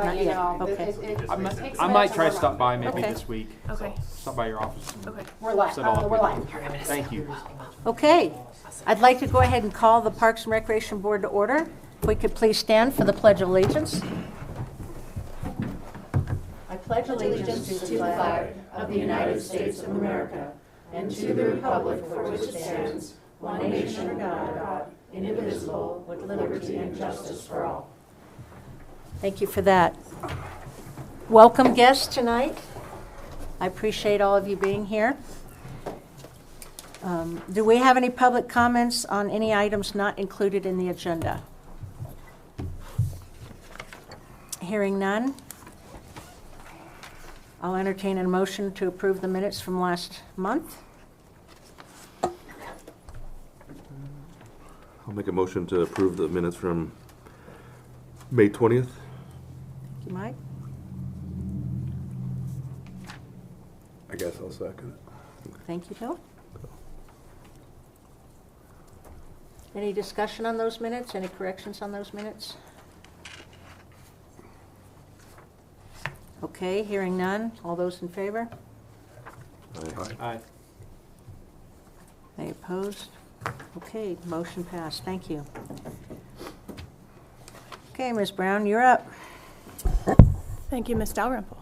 letting Not you yet. know. Okay. I might try to stop by maybe Okay. this week. Okay. So stop by your office. And Okay. We're live. set all up We're with live. you. Thank you. Okay, I'd like to go ahead and call the Parks and Recreation Board to order. If we could please stand for the Pledge of Allegiance. I pledge allegiance to the flag of the United States of America and to the republic for which it stands, one nation under God, indivisible, with liberty and justice for all. Thank you for that. Welcome guests tonight. I appreciate all of you being here. Do we have any public comments on any items not included in the agenda? Hearing none, I'll entertain a motion to approve the minutes from last month. I'll make a motion to approve the minutes from May 20th. You might. I guess I'll second it. Thank you, Bill. Any discussion on those minutes? Any corrections on those minutes? Okay, hearing none. All those in favor? Aye. Any opposed? Okay, motion passed. Thank you. Okay, Ms. Brown, you're up. Thank you, Ms. Dalrymple.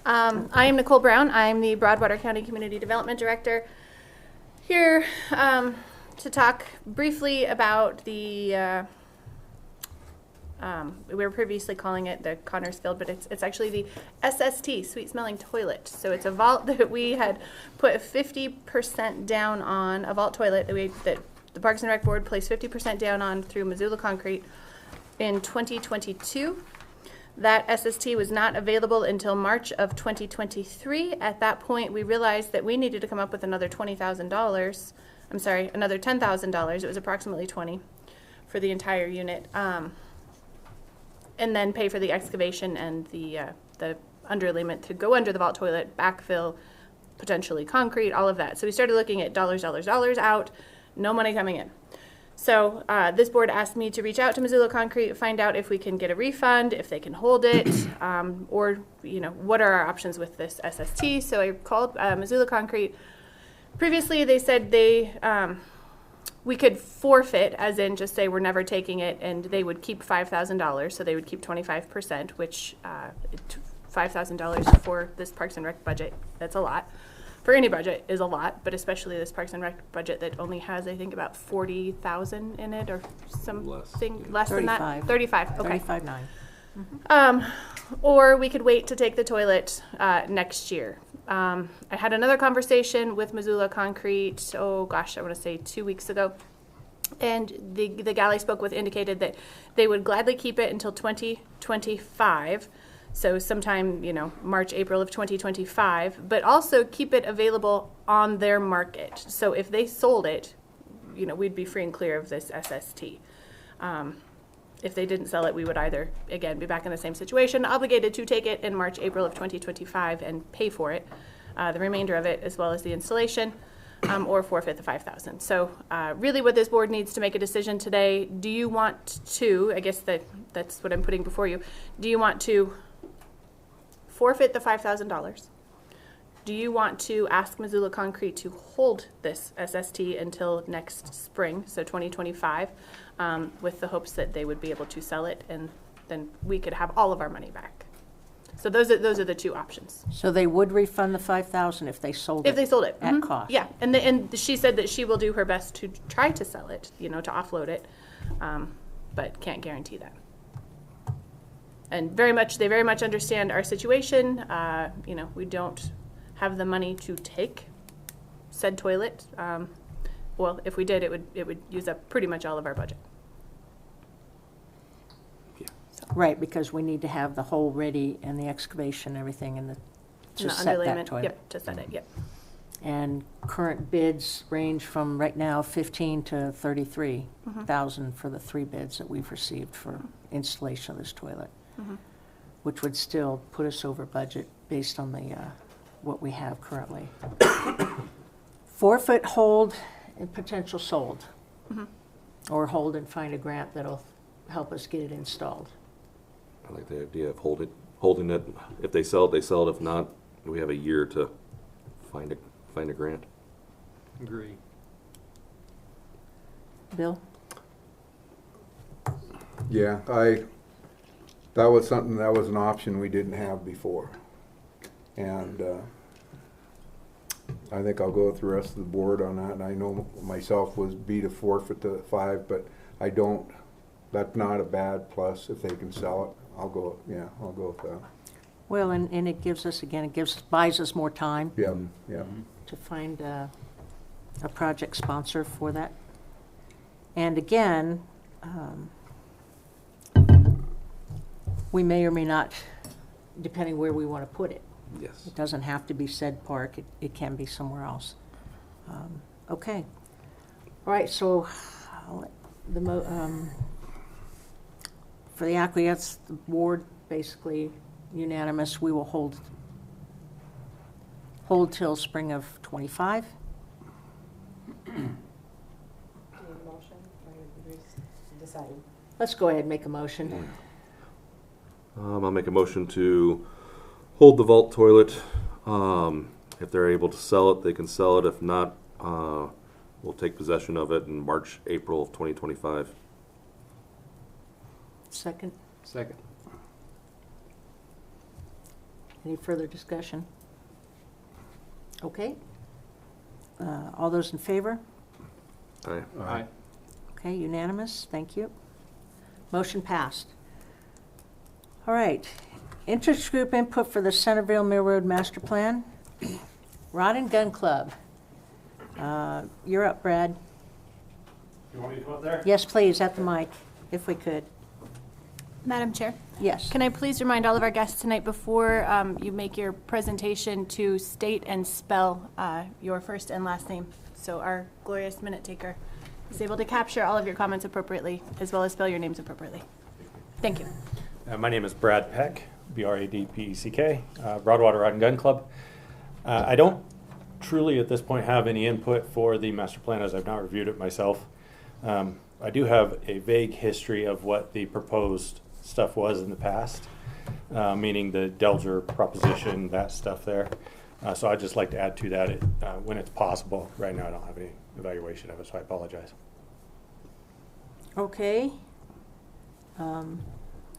I am Nicole Brown. I'm the Broadwater County Community Development Director. Here to talk briefly about the, we were previously calling it the Connors Field, but it's actually the SST, Sweet Smelling Toilet. So it's a vault that we had put 50% down on, a vault toilet that the Parks and Rec Board placed 50% down on through Missoula Concrete in 2022. That SST was not available until March of 2023. At that point, we realized that we needed to come up with another $20,000. I'm sorry, another $10,000. It was approximately 20 for the entire unit, and then pay for the excavation and the underlayment to go under the vault toilet, backfill, potentially concrete, all of that. So we started looking at dollars out, no money coming in. So this board asked me to reach out to Missoula Concrete, find out if we can get a refund, if they can hold it, or what are our options with this SST. So I called Missoula Concrete. Previously, they said we could forfeit, as in just say we're never taking it, and they would keep $5,000, so they would keep 25%, which $5,000 for this Parks and Rec budget, that's a lot. For any budget is a lot, but especially this Parks and Rec budget that only has, I think, about 40,000 in it, or something less than that. 35. Okay. 35.9. Or we could wait to take the toilet next year. I had another conversation with Missoula Concrete, I want to say 2 weeks ago. And the gal I spoke with indicated that they would gladly keep it until 2025. So sometime, March, April of 2025, but also keep it available on their market. So if they sold it, we'd be free and clear of this SST. If they didn't sell it, we would either, again, be back in the same situation, obligated to take it in March, April of 2025 and pay for it, the remainder of it, as well as the installation, or forfeit the $5,000. So really what this board needs to make a decision today, do you want to, I guess that's what I'm putting before you, do you want to forfeit the $5,000? Do you want to ask Missoula Concrete to hold this SST until next spring, so 2025, with the hopes that they would be able to sell it, and then we could have all of our money back? So those are the two options. So they would refund the $5,000 if they sold it. If they sold it at cost. Yeah, and she said that she will do her best to try to sell it, to offload it, but can't guarantee that. And they very much understand our situation. We don't have the money to take said toilet. Well, if we did, it would use up pretty much all of our budget. Right, because we need to have the hole ready and the excavation and everything to set that toilet. Yep, to set it, yep. And current bids range from right now 15 to 33,000 for the 3 bids that we've received for installation of this toilet, which would still put us over budget based on the what we have currently. Forfeit, hold, and potential sold, or hold and find a grant that'll help us get it installed. I like the idea of holding it. If they sell it, they sell it. If not, we have a year to find a grant. Agree. Bill? Yeah, that was something, that was an option we didn't have before. And I think I'll go with the rest of the board on that. And I know myself was be to forfeit the 5, but I don't, that's not a bad plus if they can sell it. I'll go with that. Well, and it gives us, again, buys us more time Yeah, yeah. to find a project sponsor for that. And again, we may or may not, depending where we want to put it. Yes. It doesn't have to be said park, it can be somewhere else. Okay. All right, so for the acquiesce, the board basically unanimous, we will hold till spring of 25. Let's go ahead and make a motion. I'll make a motion to hold the vault toilet. If they're able to sell it, they can sell it. If not, we'll take possession of it in March, April of 2025. Second, Second. any further discussion? Okay. All those in favor? Aye. Aye. Okay, unanimous, thank you. Motion passed. All right, interest group input for the Centerville Mill Road Master Plan. Rod and Gun Club. You're up, Brad. You want me to come up there? Yes, please, at the mic, if we could. Madam Chair, Yes. can I please remind all of our guests tonight before you make your presentation to state and spell your first and last name, so our glorious minute taker is able to capture all of your comments appropriately, as well as spell your names appropriately. Thank you. My name is Brad Peck, B-R-A-D-P-E-C-K, Broadwater Rod and Gun Club. I don't truly at this point have any input for the master plan as I've not reviewed it myself. I do have a vague history of what the proposed stuff was in the past, meaning the Delger proposition, that stuff there. So I'd just like to add to that when it's possible. Right now I don't have any evaluation of it, so I apologize. Okay.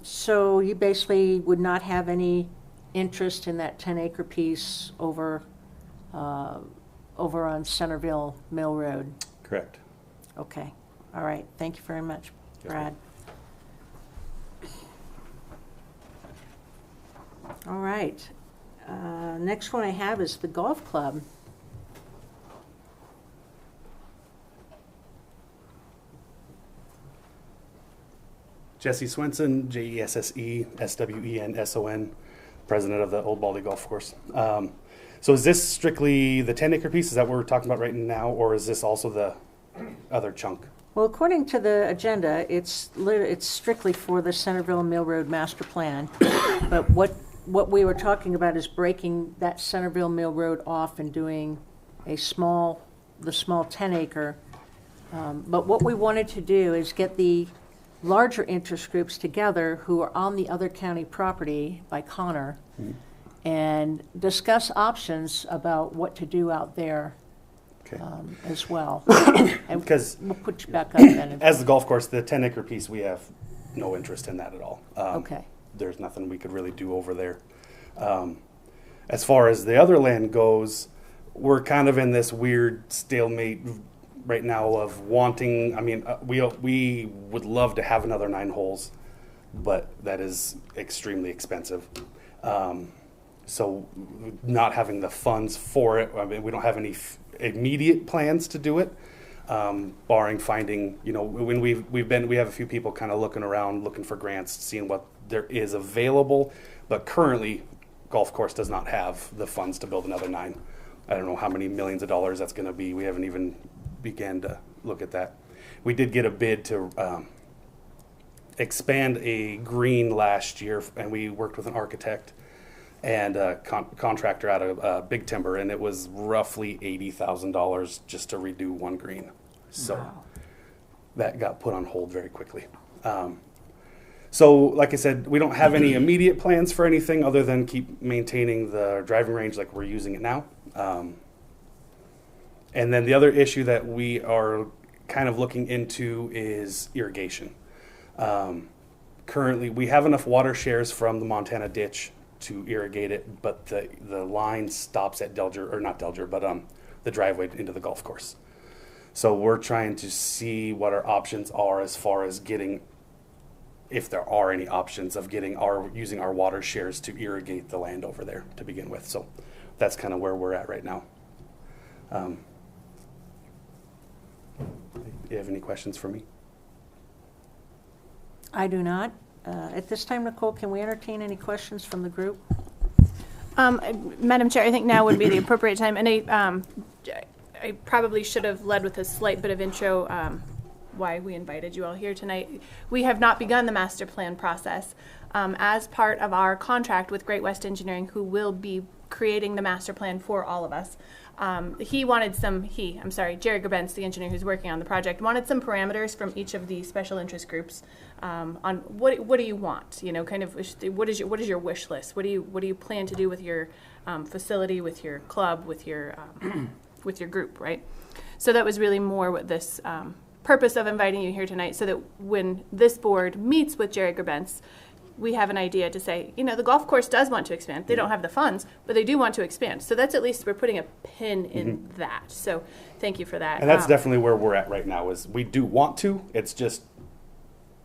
So you basically would not have any interest in that 10-acre piece over on Centerville Mill Road? Correct. Okay. All right. Thank you very much, Brad. All right. Next one I have is the golf club. Jesse Swenson, Jesse-Swenson, president of the Old Baldy Golf Course. So is this strictly the 10-acre piece? Is that what we're talking about right now, or is this also the other chunk? Well, according to the agenda, it's strictly for the Centerville Mill Road Master Plan. But what we were talking about is breaking that Centerville Mill Road off and doing the small 10-acre. But what we wanted to do is get the larger interest groups together who are on the other county property by Connor and discuss options about what to do out there Okay. as well. And Because we'll put you back up then. as the golf course, the 10-acre piece, we have no interest in that at all. Okay. There's nothing we could really do over there. As far as the other land goes, we're kind of in this weird stalemate right now of wanting, I mean, we would love to have another 9 holes, but that is extremely expensive. So not having the funds for it, I mean, we don't have any immediate plans to do it, barring finding, when we have a few people kind of looking around, looking for grants, seeing what there is available, but currently golf course does not have the funds to build another 9. I don't know how many millions of dollars that's going to be. We haven't even began to look at that. We did get a bid to expand a green last year, and we worked with an architect and a contractor out of Big Timber, and it was roughly $80,000 just to redo one green. So Wow. that got put on hold very quickly. So, like I said, we don't have any immediate plans for anything other than keep maintaining the driving range like we're using it now. And then the other issue that we are kind of looking into is irrigation. Currently, we have enough water shares from the Montana ditch to irrigate it, but the line stops at Delger, or not Delger, but the driveway into the golf course. So we're trying to see what our options are as far as getting, if there are any options of using our water shares to irrigate the land over there to begin with. So that's kind of where we're at right now. Do you have any questions for me? I do not. At this time, Nicole, can we entertain any questions from the group? Madam Chair, I think now would be the appropriate time, and I probably should have led with a slight bit of intro why we invited you all here tonight. We have not begun the master plan process. As part of our contract with Great West Engineering, who will be creating the master plan for all of us, Jerry Gerbentz, the engineer who's working on the project, wanted some parameters from each of the special interest groups on what do you want, you know, kind of what is your wish list, what do you plan to do with your facility, with your club, with your group, right? So that was really more what this purpose of inviting you here tonight, so that when this board meets with Jerry Gerbentz, we have an idea to say, you know, the golf course does want to expand. They don't have the funds, but they do want to expand. So that's at least we're putting a pin in that. So thank you for that. And that's definitely where we're at right now, is we do want to. It's just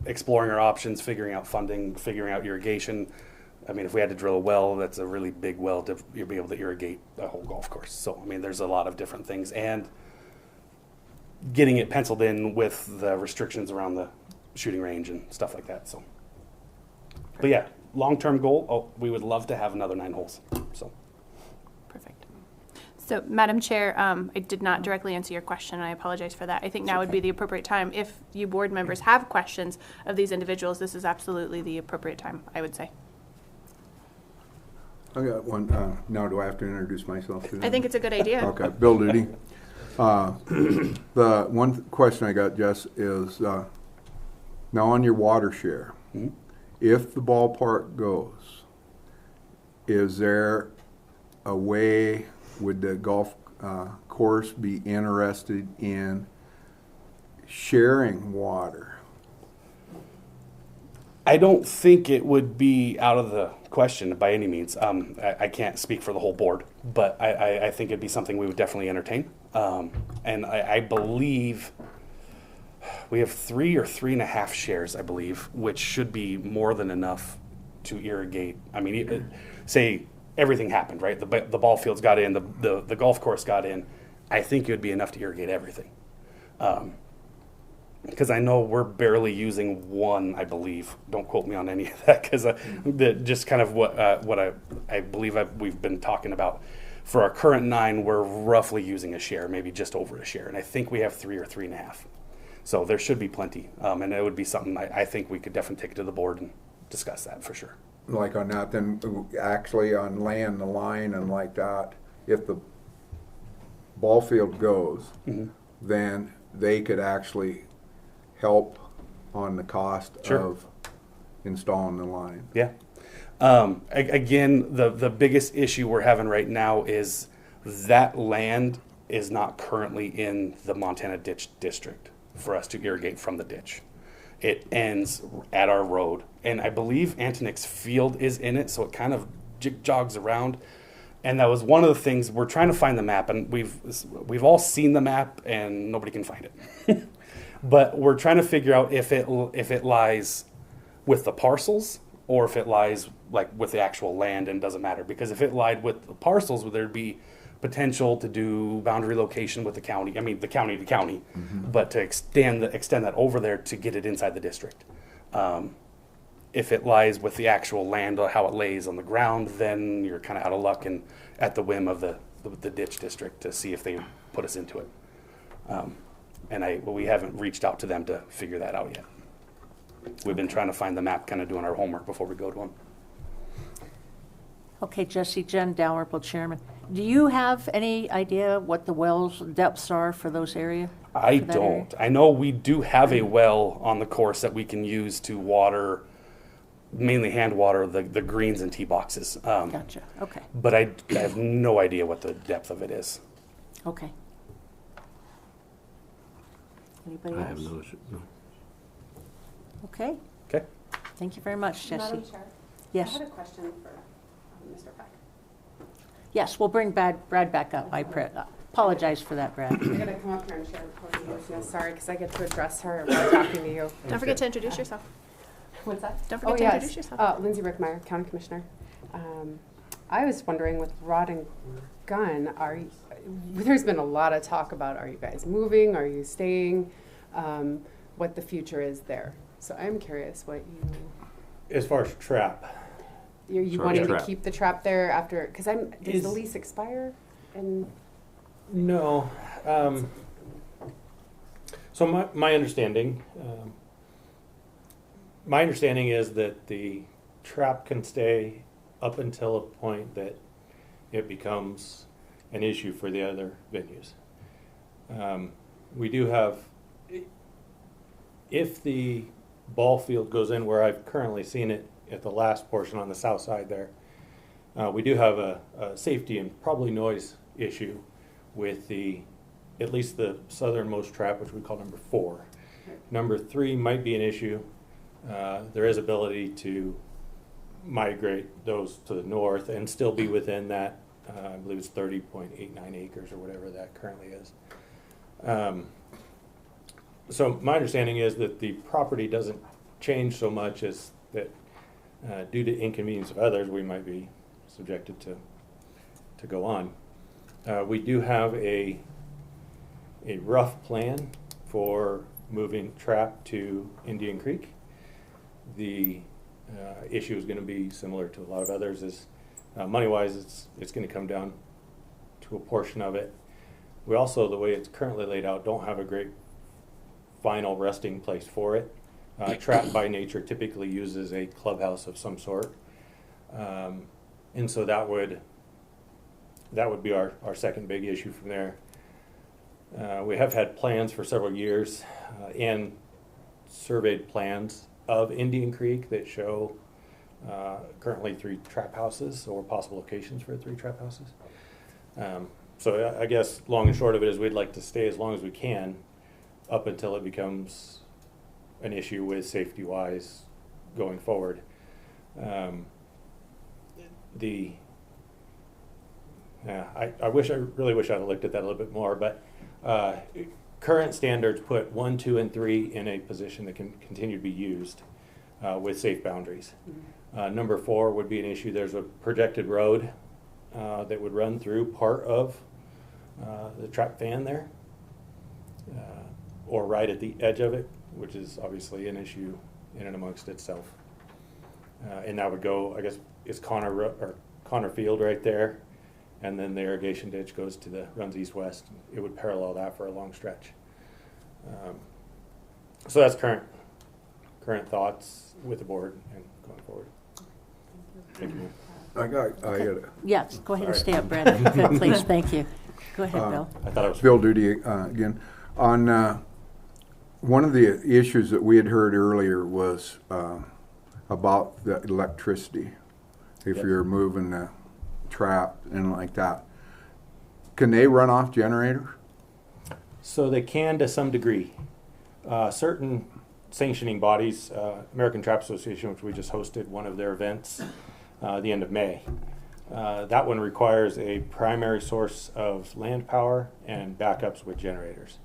exploring our options, figuring out funding, figuring out irrigation. I mean, if we had to drill a well, that's a really big well to be able to irrigate the whole golf course. So, I mean, there's a lot of different things. And getting it penciled in with the restrictions around the shooting range and stuff like that. So. But yeah, long-term goal, we would love to have another 9 holes. So, perfect. So, Madam Chair, I did not directly answer your question, and I apologize for that. I think now would be the appropriate time. If you board members have questions of these individuals, this is absolutely the appropriate time, I would say. I got one. Now do I have to introduce myself to them? I think it's a good idea. Okay, Bill Duty. The one question I got, Jess, is now on your water share, if the ballpark goes, is there a way, would the golf course be interested in sharing water? I don't think it would be out of the question by any means. I can't speak for the whole board, but I think it'd be something we would definitely entertain. And I believe we have 3 or 3.5 shares, I believe, which should be more than enough to irrigate. I mean, say everything happened, right? The ball fields got in, the golf course got in. I think it would be enough to irrigate everything. Because I know we're barely using one, I believe. Don't quote me on any of that, because just kind of what I believe we've been talking about. For our current 9, we're roughly using a share, maybe just over a share, and I think we have 3 or 3.5. So there should be plenty, and it would be something I think we could definitely take it to the board and discuss that for sure. Like on that, then actually on laying the line and like that, if the ball field goes, then they could actually help on the cost of installing the line. Yeah. Again, the biggest issue we're having right now is that land is not currently in the Montana Ditch District for us to irrigate from the ditch. It ends at our road, and I believe Antonix Field is in it, so it kind of jogs around. And that was one of the things, we're trying to find the map, and we've all seen the map, and nobody can find it. But we're trying to figure out if it lies with the parcels or if it lies like with the actual land, and doesn't matter. Because if it lied with the parcels, there'd be potential to do boundary location with the county. I mean, the county to county, but to extend that over there to get it inside the district. If it lies with the actual land or how it lays on the ground, then you're kind of out of luck and at the whim of the ditch district to see if they put us into it. And we haven't reached out to them to figure that out yet. We've been trying to find the map, kind of doing our homework before we go to them. Okay, Jesse, Jen Dalrymple, Chairman. Do you have any idea what the well's depths are for those areas? I don't. I know we do have a well on the course that we can use to water mainly hand water the greens and tee boxes. Gotcha. Okay. But I have no idea what the depth of it is. Okay. Anybody I else? have no issue. No. Okay. Okay. Thank you very much, Jesse. Madam Chair? Yes. I had a question for Mr. Peck. Yes, we'll bring Brad back up. I apologize for that, Brad. I'm going to come up here and share the podium with you. Sorry, because I get to address her while talking to you. Don't forget to introduce yourself. What's that? Don't forget to introduce yourself. Lindsay Rickmeyer, County Commissioner. I was wondering with Rod and Gun, there's been a lot of talk about, are you guys moving? Are you staying? What the future is there. So I'm curious what As far as trap, you Sorry, wanting trap. to keep the trap there after, because does Is- the lease expire? And no. So my understanding, is that the trap can stay up until a point that it becomes an issue for the other venues. We do have, if the ball field goes in where I've currently seen it at the last portion on the south side there, we do have a safety and probably noise issue with at least the southernmost trap, which we call number 4. Number 3 might be an issue. There is ability to migrate those to the north and still be within that, I believe it's 30.89 acres or whatever that currently is. So my understanding is that the property doesn't change so much as that due to inconvenience of others, we might be subjected to go on. We do have a rough plan for moving trap to Indian Creek. The issue is going to be similar to a lot of others. Is money-wise, it's going to come down to a portion of it. We also, the way it's currently laid out, don't have a great final resting place for it. Trap by nature typically uses a clubhouse of some sort, and so that would be our second big issue from there. We have had plans for several years and surveyed plans of Indian Creek that show currently 3 trap houses or possible locations for 3 trap houses. So I guess long and short of it is we'd like to stay as long as we can up until it becomes an issue with safety-wise going forward. I really wish I'd have looked at that a little bit more, but current standards put 1, 2, and 3 in a position that can continue to be used with safe boundaries. Number 4 would be an issue. There's a projected road that would run through part of the trap fan there, or right at the edge of it, which is obviously an issue in and amongst itself. And that would go, I guess, it's Connor Field right there, and then the irrigation ditch runs east-west. It would parallel that for a long stretch. So that's current thoughts with the board and going forward. Thank you. I got it. Yes, go ahead and stay up, Brad, please. Thank you. Go ahead, Bill. I thought it was Bill Duty again. On one of the issues that we had heard earlier was about the electricity. If Yes. you're moving the trap and like that, can they run off generators? So they can to some degree. Certain sanctioning bodies, American Trap Association, which we just hosted one of their events the end of May. That one requires a primary source of land power and backups with generators.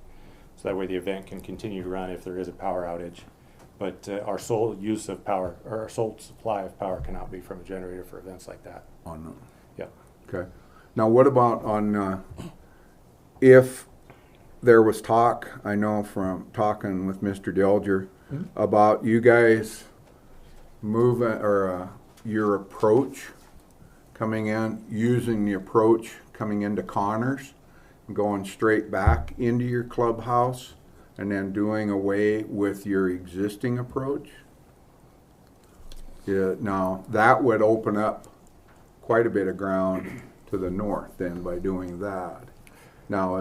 So that way the event can continue to run if there is a power outage. But our sole use of power, or our sole supply of power, cannot be from a generator for events like that. Yep. Okay. Now, what about on if there was talk, I know from talking with Mr. Delger, about you guys moving, or your approach coming in, using the approach coming into Connors, and going straight back into your clubhouse, and then doing away with your existing approach? Yeah, now, that would open up quite a bit of ground to the north then by doing that. Now,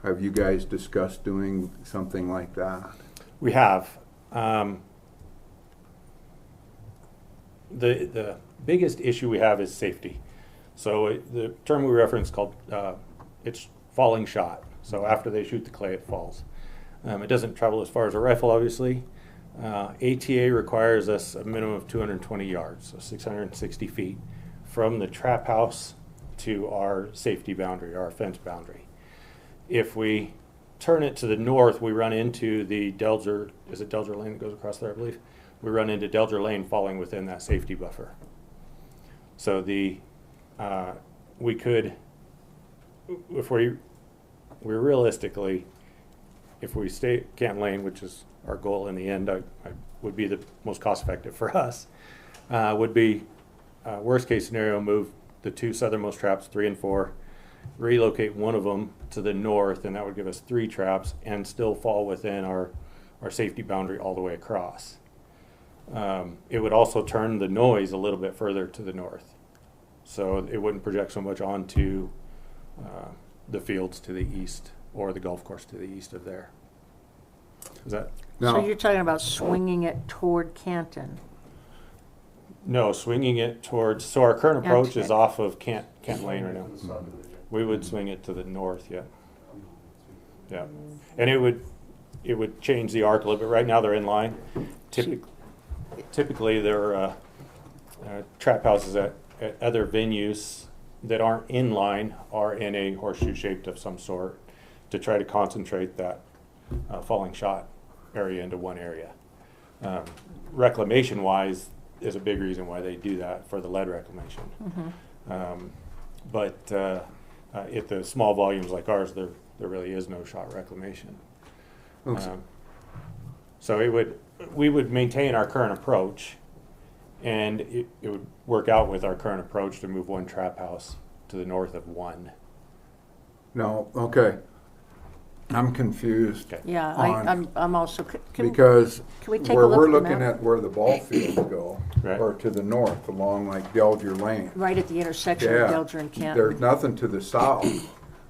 have you guys discussed doing something like that? We have. the biggest issue we have is safety. So the term we reference called, it's falling shot. So after they shoot the clay, it falls. It doesn't travel as far as a rifle, obviously. ATA requires us a minimum of 220 yards, so 660 feet, from the trap house to our safety boundary, our fence boundary. If we turn it to the north, we run into the Delger, is it Delger Lane that goes across there, I believe? We run into Delger Lane falling within that safety buffer. So we could, if we're realistically, if we stay at Canton Lane, which is our goal in the end, I would be the most cost effective for us, would be worst case scenario, move the two southernmost traps, 3 and 4, relocate one of them to the north, and that would give us 3 traps and still fall within our safety boundary all the way across. It would also turn the noise a little bit further to the north, so it wouldn't project so much onto the fields to the east or the golf course to the east of there. Is that? Now, So you're talking about swinging it toward Canton? No, swinging it towards, so our current approach is Okay. off of Kent Lane right now. We would swing it to the north, yeah. Yeah, and it would change the arc a little bit. Right now they're in line. Typically they're trap houses at other venues that aren't in line are in a horseshoe shaped of some sort to try to concentrate that falling shot area into one area. Reclamation wise is a big reason why they do that for the lead reclamation. But at the small volumes like ours, there really is no shot reclamation. Okay. So we would maintain our current approach, and it would work out with our current approach to move one trap house to the north of one. no, okay. I'm confused. Okay. Yeah, On- I'm also, Because can we take a where look we're at the looking map? at where the ball fields go, Right. or to the north along like Delger Lane. Right at the intersection Yeah, of Delger and Canton. there's nothing to the south.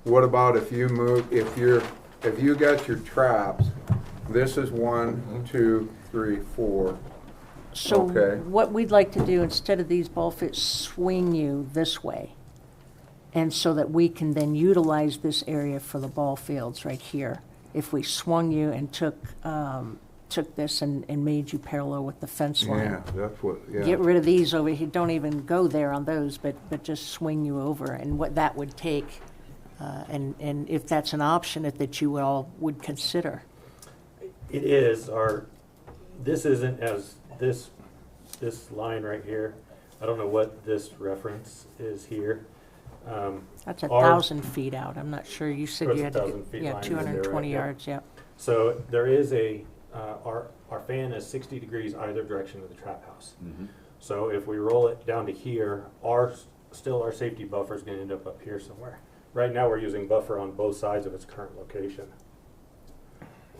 What about if you move, if you got your traps, this is 1, 2, 3, 4. So okay. what we'd like to do, instead of these ball fields, swing you this way. And so that we can then utilize this area for the ball fields right here. If we swung you and took this and made you parallel with the fence line. Yeah, that's what, yeah. Get rid of these over here, don't even go there on those, but just swing you over, and what that would take, and if that's an option that you all would consider. It is this isn't as this line right here. I don't know what this reference is here. That's Our- 1,000 feet out, I'm not sure, you said There's you a had to 1,000 get, feet yeah, line in there, 220 right there. yards, yeah. So there is our fan is 60 degrees either direction of the trap house. So if we roll it down to here, our safety buffer is going to end up here somewhere. Right now we're using buffer on both sides of its current location.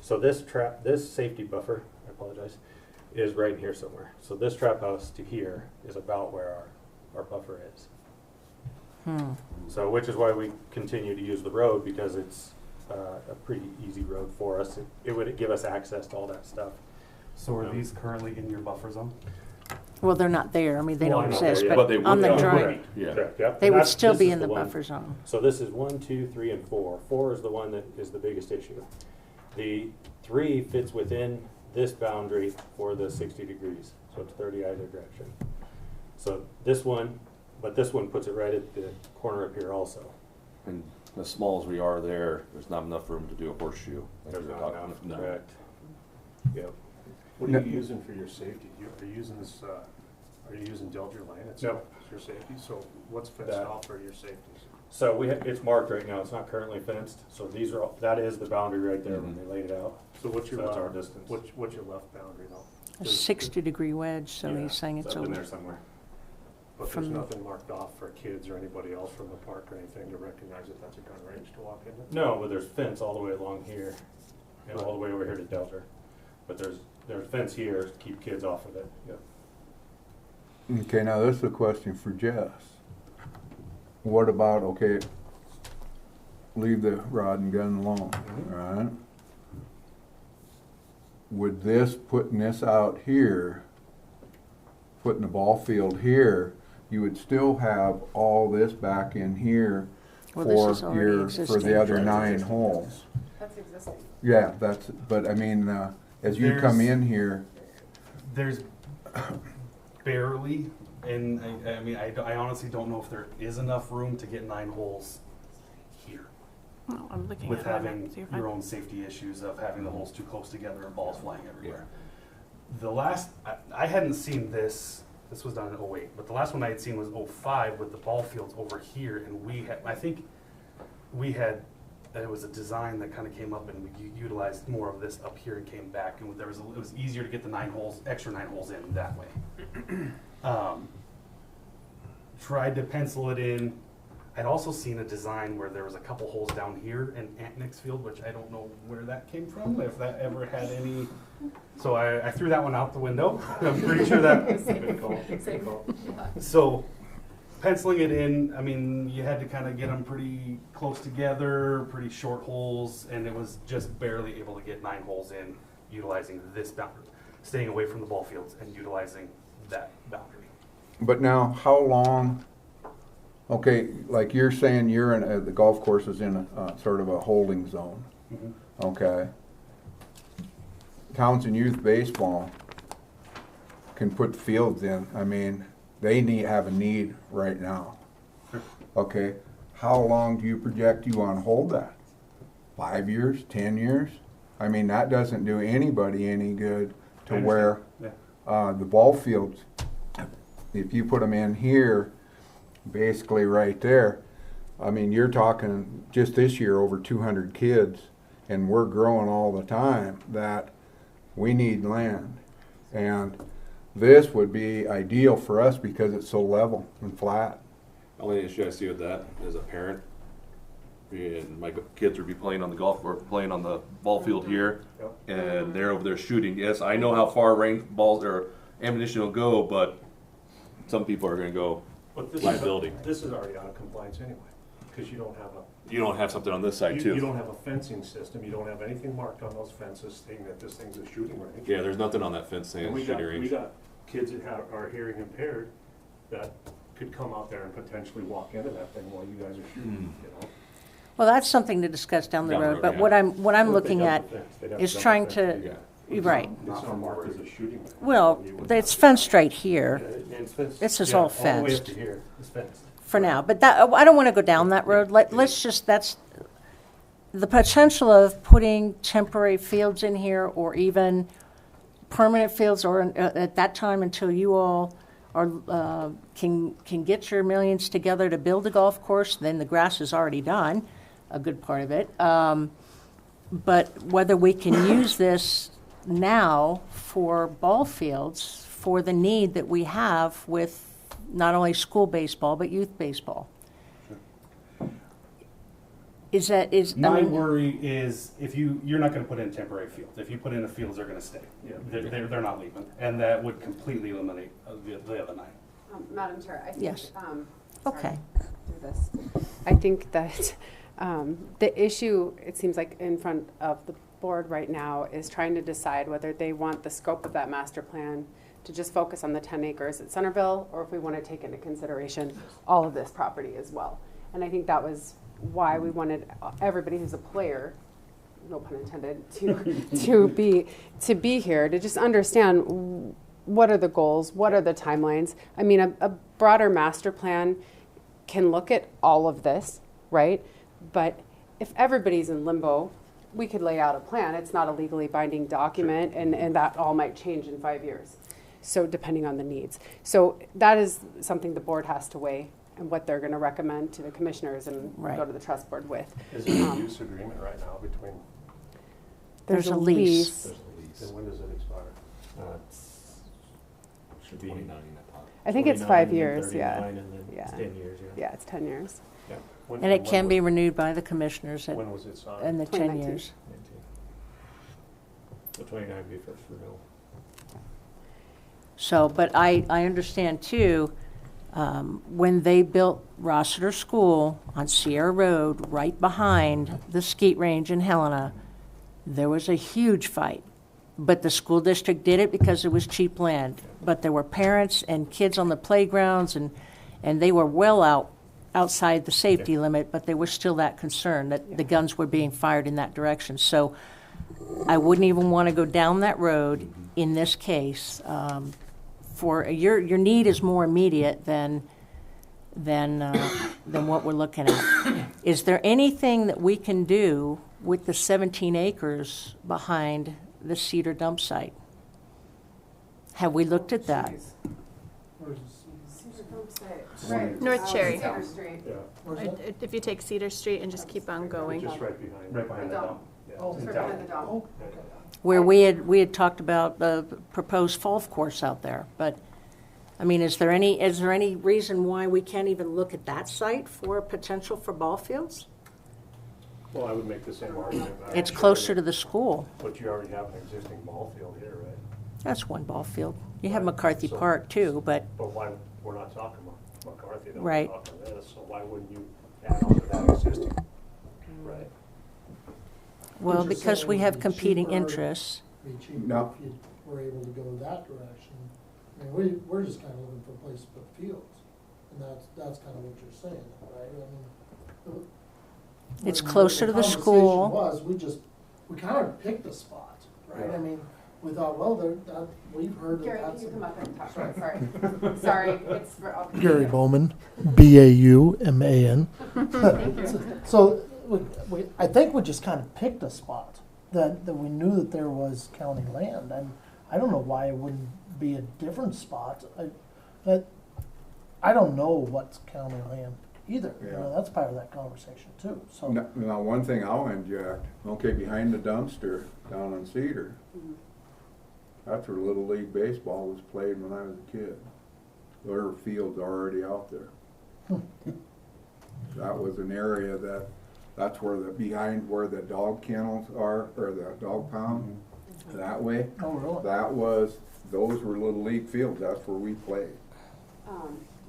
So this safety buffer, I apologize, is right here somewhere. So this trap house to here is about where our buffer is. So which is why we continue to use the road, because it's a pretty easy road for us. It would give us access to all that stuff. So are these currently in your buffer zone? Well, they're not there, I mean, they Well, don't I'm not there exist, yet. but they on would the be. drawing, Yeah. Correct, yep. they And would that's- still this be is in the one. buffer zone. So this is 1, 2, 3, and 4. 4 is the one that is the biggest issue. The 3 fits within this boundary for the 60 degrees, so it's 30 either direction. So this one, but this one puts it right at the corner up here also. And as small as we are there's not enough room to do a horseshoe. like There's you're not talking- enough, no. correct. Yep. What are you using for your safety? Are you using this, are you using Delger Lane itself as your safety? So what's fenced That- off for your safeties? So it's marked right now, it's not currently fenced, so these are, that is the boundary right there when they laid it out. So what's your, So that's our distance. what's your left boundary though? A 60-degree wedge, so Yeah, he's saying it's up in over. there somewhere. But there's From- nothing marked off for kids or anybody else from the park or anything to recognize that that's a gun range to walk into? No, but there's fence all the way along here, and all the way over here to Delta. But there's fence here to keep kids off of it, yep. Okay, now this is a question for Jess. What about, okay, leave the rod and gun alone, all right? Would this, putting this out here, putting the ball field here, you would still have all this back in here Well, this is for already for existing. the other 9 holes. That's existing. Yeah, but I mean, as you come There's- in here, There's barely, and I mean, I honestly don't know if there is enough room to get 9 holes here Oh, I'm looking with at it right now, having so you're fine. your own safety issues of having the holes too close together and balls flying everywhere. The last, I hadn't seen this, this was done in '08, but the last one I had seen was '05 with the ball fields over here, and we had, I think we had, it was a design that kind of came up and we utilized more of this up here and came back, and there was, it was easier to get the 9 holes, extra 9 holes in that way. Tried to pencil it in. I'd also seen a design where there was a couple holes down here in Antnick's Field, which I don't know where that came from, if that ever had any. So I threw that one out the window. I'm pretty sure that. Good call, good call. So penciling it in, I mean, you had to kind of get them pretty close together, pretty short holes, and it was just barely able to get 9 holes in utilizing this boundary, staying away from the ball fields and utilizing that boundary. but now, how long, okay, like you're saying you're in, the golf course is in a sort of a holding zone, Mhm. okay? Townsend Youth Baseball can put the fields in, I mean, they have a need right now. Sure. Okay, how long do you project you want to hold that? 5 years, 10 years? I mean, that doesn't do anybody any good I to understand. where Yeah. the ball fields, if you put them in here, basically right there, I mean, you're talking just this year over 200 kids, and we're growing all the time, that we need land. And this would be ideal for us because it's so level and flat. Only issue I see with that as a parent, and my kids would be playing on the golf course, playing on the ball field here, Yep. and they're over there shooting. Yes, I know how far range balls or ammunition will go, but some people are going to go But this liability. This is already out of compliance anyway, because you don't have You don't have something on this side you too. don't have a fencing system, you don't have anything marked on those fences saying that this thing's a shooting range. Yeah, there's nothing on that fence And saying we got, shooting we range. got kids that are hearing impaired that could come out there and potentially walk into that thing while you guys are shooting, you know? Well, that's something to discuss down the Down the road, road, but yeah. what I'm Well, if they looking jump at the fence, they'd have is jump the trying fence. to, you're right. It's not marked as a shooting range. Well, You would it's not- fenced right here Yeah, it's fenced. This is Yeah, all the way up fenced. to here is fenced. for now, but that, I don't want to go down that road. Let's just, that's, the potential of putting temporary fields in here or even permanent fields or at that time until you all are, can get your millions together to build a golf course, then the grass is already done, a good part of it. But whether we can use this now for ball fields for the need that we have with not only school baseball, but youth baseball. Is that, I My mean, worry is if you're not going to put in temporary fields. If you put in the fields, they're going to stay. Yeah. They're not leaving, and that would completely eliminate the other 9. Madam Chair, I think, Yes. sorry Okay. to do this. I think that the issue, it seems like in front of the board right now, is trying to decide whether they want the scope of that master plan to just focus on the 10 acres at Centerville, or if we want to take into consideration all of this property as well. And I think that was why we wanted everybody who's a player, no pun intended, to be here, to just understand what are the goals, what are the timelines. I mean, a broader master plan can look at all of this, right? But if everybody's in limbo, we could lay out a plan. It's not a legally binding document, and that all might change in 5 years. So depending on the needs. So that is something the board has to weigh and what they're going to recommend to the commissioners and Right. go to the trust board with. Is there a use agreement right now between, There's a lease. and when does it expire? Should be. I think it's 5 years, yeah. And then Yeah. 10 years, Yeah, it's 10 years. When- And it when can was- be renewed by the commissioners When was it signed? in the 10 2019. years. 19. So 29 would be first renewal. So, but I understand too, when they built Rossiter School on Sierra Road, right behind the skeet range in Helena, there was a huge fight but the school district did it because it was cheap land. But there were parents and kids on the playgrounds, and they were well outside the safety limit, but they were still that concerned that the guns were being fired in that direction. So I wouldn't even want to go down that road in this case. For your need is more immediate than what we're looking at. Is there anything that we can do with the 17 acres behind the Cedar dump site? Have we looked at that? Right. North Cherry. Cedar Street. If you take Cedar Street and just keep on going. Just right behind. Right behind the dump. Yeah. It's right behind the dump. Where we had talked about the proposed golf course out there, but I mean, is there any reason why we can't even look at that site for potential for ball fields? Well, I would make the same argument. It's closer to the school. But you already have an existing ball field here, right? That's one ball field. You have Right. McCarthy So- Park too, but But why, we're not talking about McCarthy, then we're Right. talking this, so why wouldn't you add on to that existing? Right. well, You're just because we saying have it'd be competing cheaper. interests. Be cheaper No. if you were able to go that direction. I mean, we're just kind of looking for a place to put fields, and that's kind of what you're saying, right? I mean, It's when closer to the school. conversation we kind of picked a spot, right? I mean, we thought, well, we've heard that Gary, can that's. you come up and talk? Sorry. Sorry, it's for. Okay. Gary Bowman, Bauman. So I think we just kind of picked a spot that we knew that there was county land, and I don't know why it wouldn't be a different spot. I don't know what's county land either. You know, Yeah. that's part of that conversation too. So Now, one thing I'll inject, okay, behind the dumpster down on Cedar, that's where Little League Baseball was played when I was a kid. There were fields already out there. That was an area that's where behind where the dog kennels are, or the dog pound, that way. oh really? Those were Little League fields, that's where we played.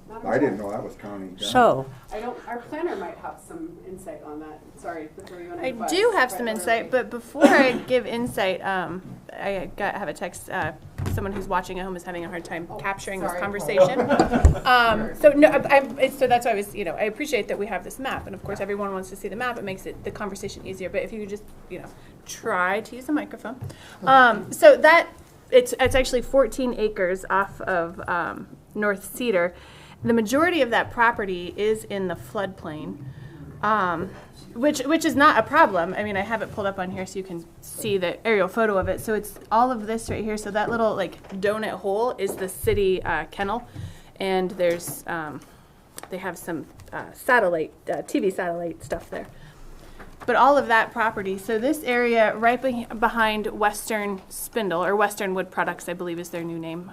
Madam I Chair, didn't know that was county. So, our planner might have some insight on that. Sorry to throw you under I the bus. do have some insight, but before I give insight, I have a text. Someone who's watching at home is having a hard time capturing this sorry. conversation. So that's why I was, I appreciate that we have this map, and of course everyone wants to see the map. It makes the conversation easier. But if you could just, try to use a microphone. So that it's actually 14 acres off of North Cedar. The majority of that property is in the floodplain, which is not a problem. I mean, I have it pulled up on here so you can see the aerial photo of it. So it's all of this right here. So that little donut hole is the city kennel, and there's they have some satellite TV satellite stuff there. But all of that property, so this area right behind Western Spindle, or Western Wood Products, I believe is their new name.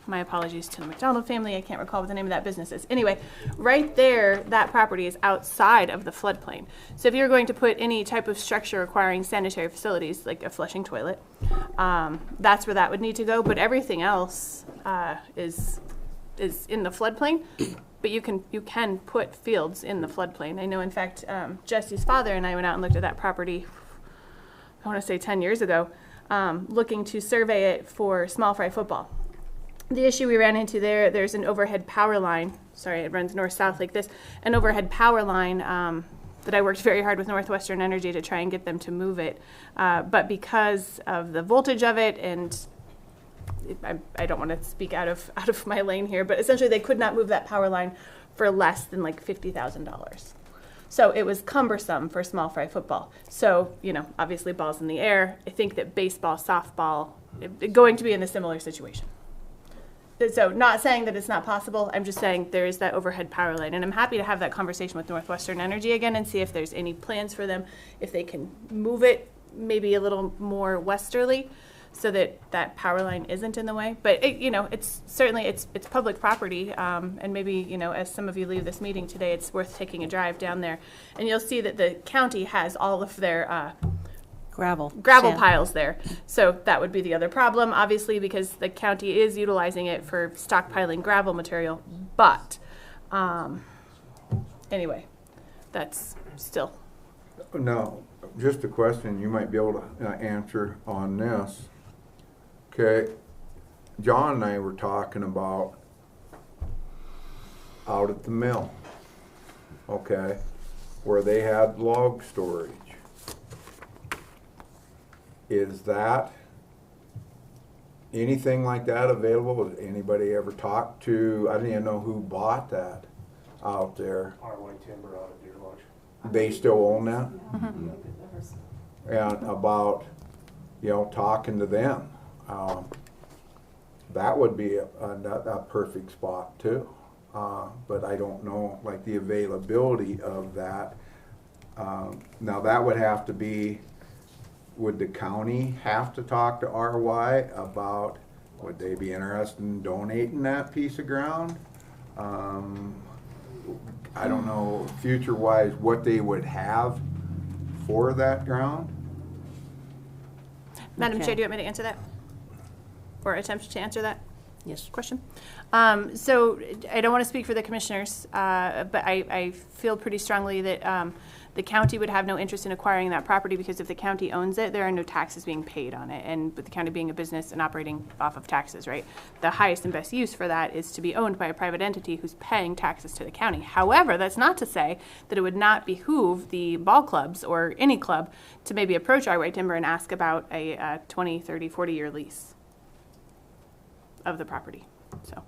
My apologies to the McDonald family. I can't recall what the name of that business is. Anyway, right there, that property is outside of the floodplain. So if you're going to put any type of structure requiring sanitary facilities, like a flushing toilet, that's where that would need to go. But everything else is in the floodplain. But you can put fields in the floodplain. I know, in fact, Jesse's father and I went out and looked at that property, I want to say 10 years ago, looking to survey it for small fry football. The issue we ran into there's an overhead power line. Sorry, it runs north-south like this. An overhead power line that I worked very hard with Northwestern Energy to try and get them to move it. But because of the voltage of it, and I don't want to speak out of my lane here, but essentially they could not move that power line for less than $50,000. So it was cumbersome for small fry football. So, obviously balls in the air. I think that baseball, softball, going to be in a similar situation. So not saying that it's not possible, I'm just saying there is that overhead power line. And I'm happy to have that conversation with Northwestern Energy again and see if there's any plans for them, if they can move it maybe a little more westerly so that that power line isn't in the way. But, it's certainly, it's public property. And maybe, as some of you leave this meeting today, it's worth taking a drive down there. And you'll see that the county has all of their gravel gravel sand. piles there. So that would be the other problem, obviously, because the county is utilizing it for stockpiling gravel material. But anyway, that's still. Now, just a question you might be able to answer on this. Okay, John and I were talking about out at the mill, okay, where they had log storage. Is that, anything like that available? Has anybody ever talked to, I don't even know who bought that out there. R1 Timber out of Deer Lodge. They still own that? And about, you know, talking to them. That would be a perfect spot too. But I don't know, like, the availability of that. Now that would have to be, would the county have to talk to RY about, would they be interested in donating that piece of ground? I don't know, future-wise, what they would have for that ground. Madam Okay. Chair, do you want me to answer that? Or attempt to answer that Yes. question? So I don't want to speak for the commissioners, but I feel pretty strongly that the county would have no interest in acquiring that property, because if the county owns it, there are no taxes being paid on it. And with the county being a business and operating off of taxes, right? The highest and best use for that is to be owned by a private entity who's paying taxes to the county. However, that's not to say that it would not behoove the ball clubs or any club to maybe approach RY Timber and ask about a 20, 30, 40-year lease of the property. So,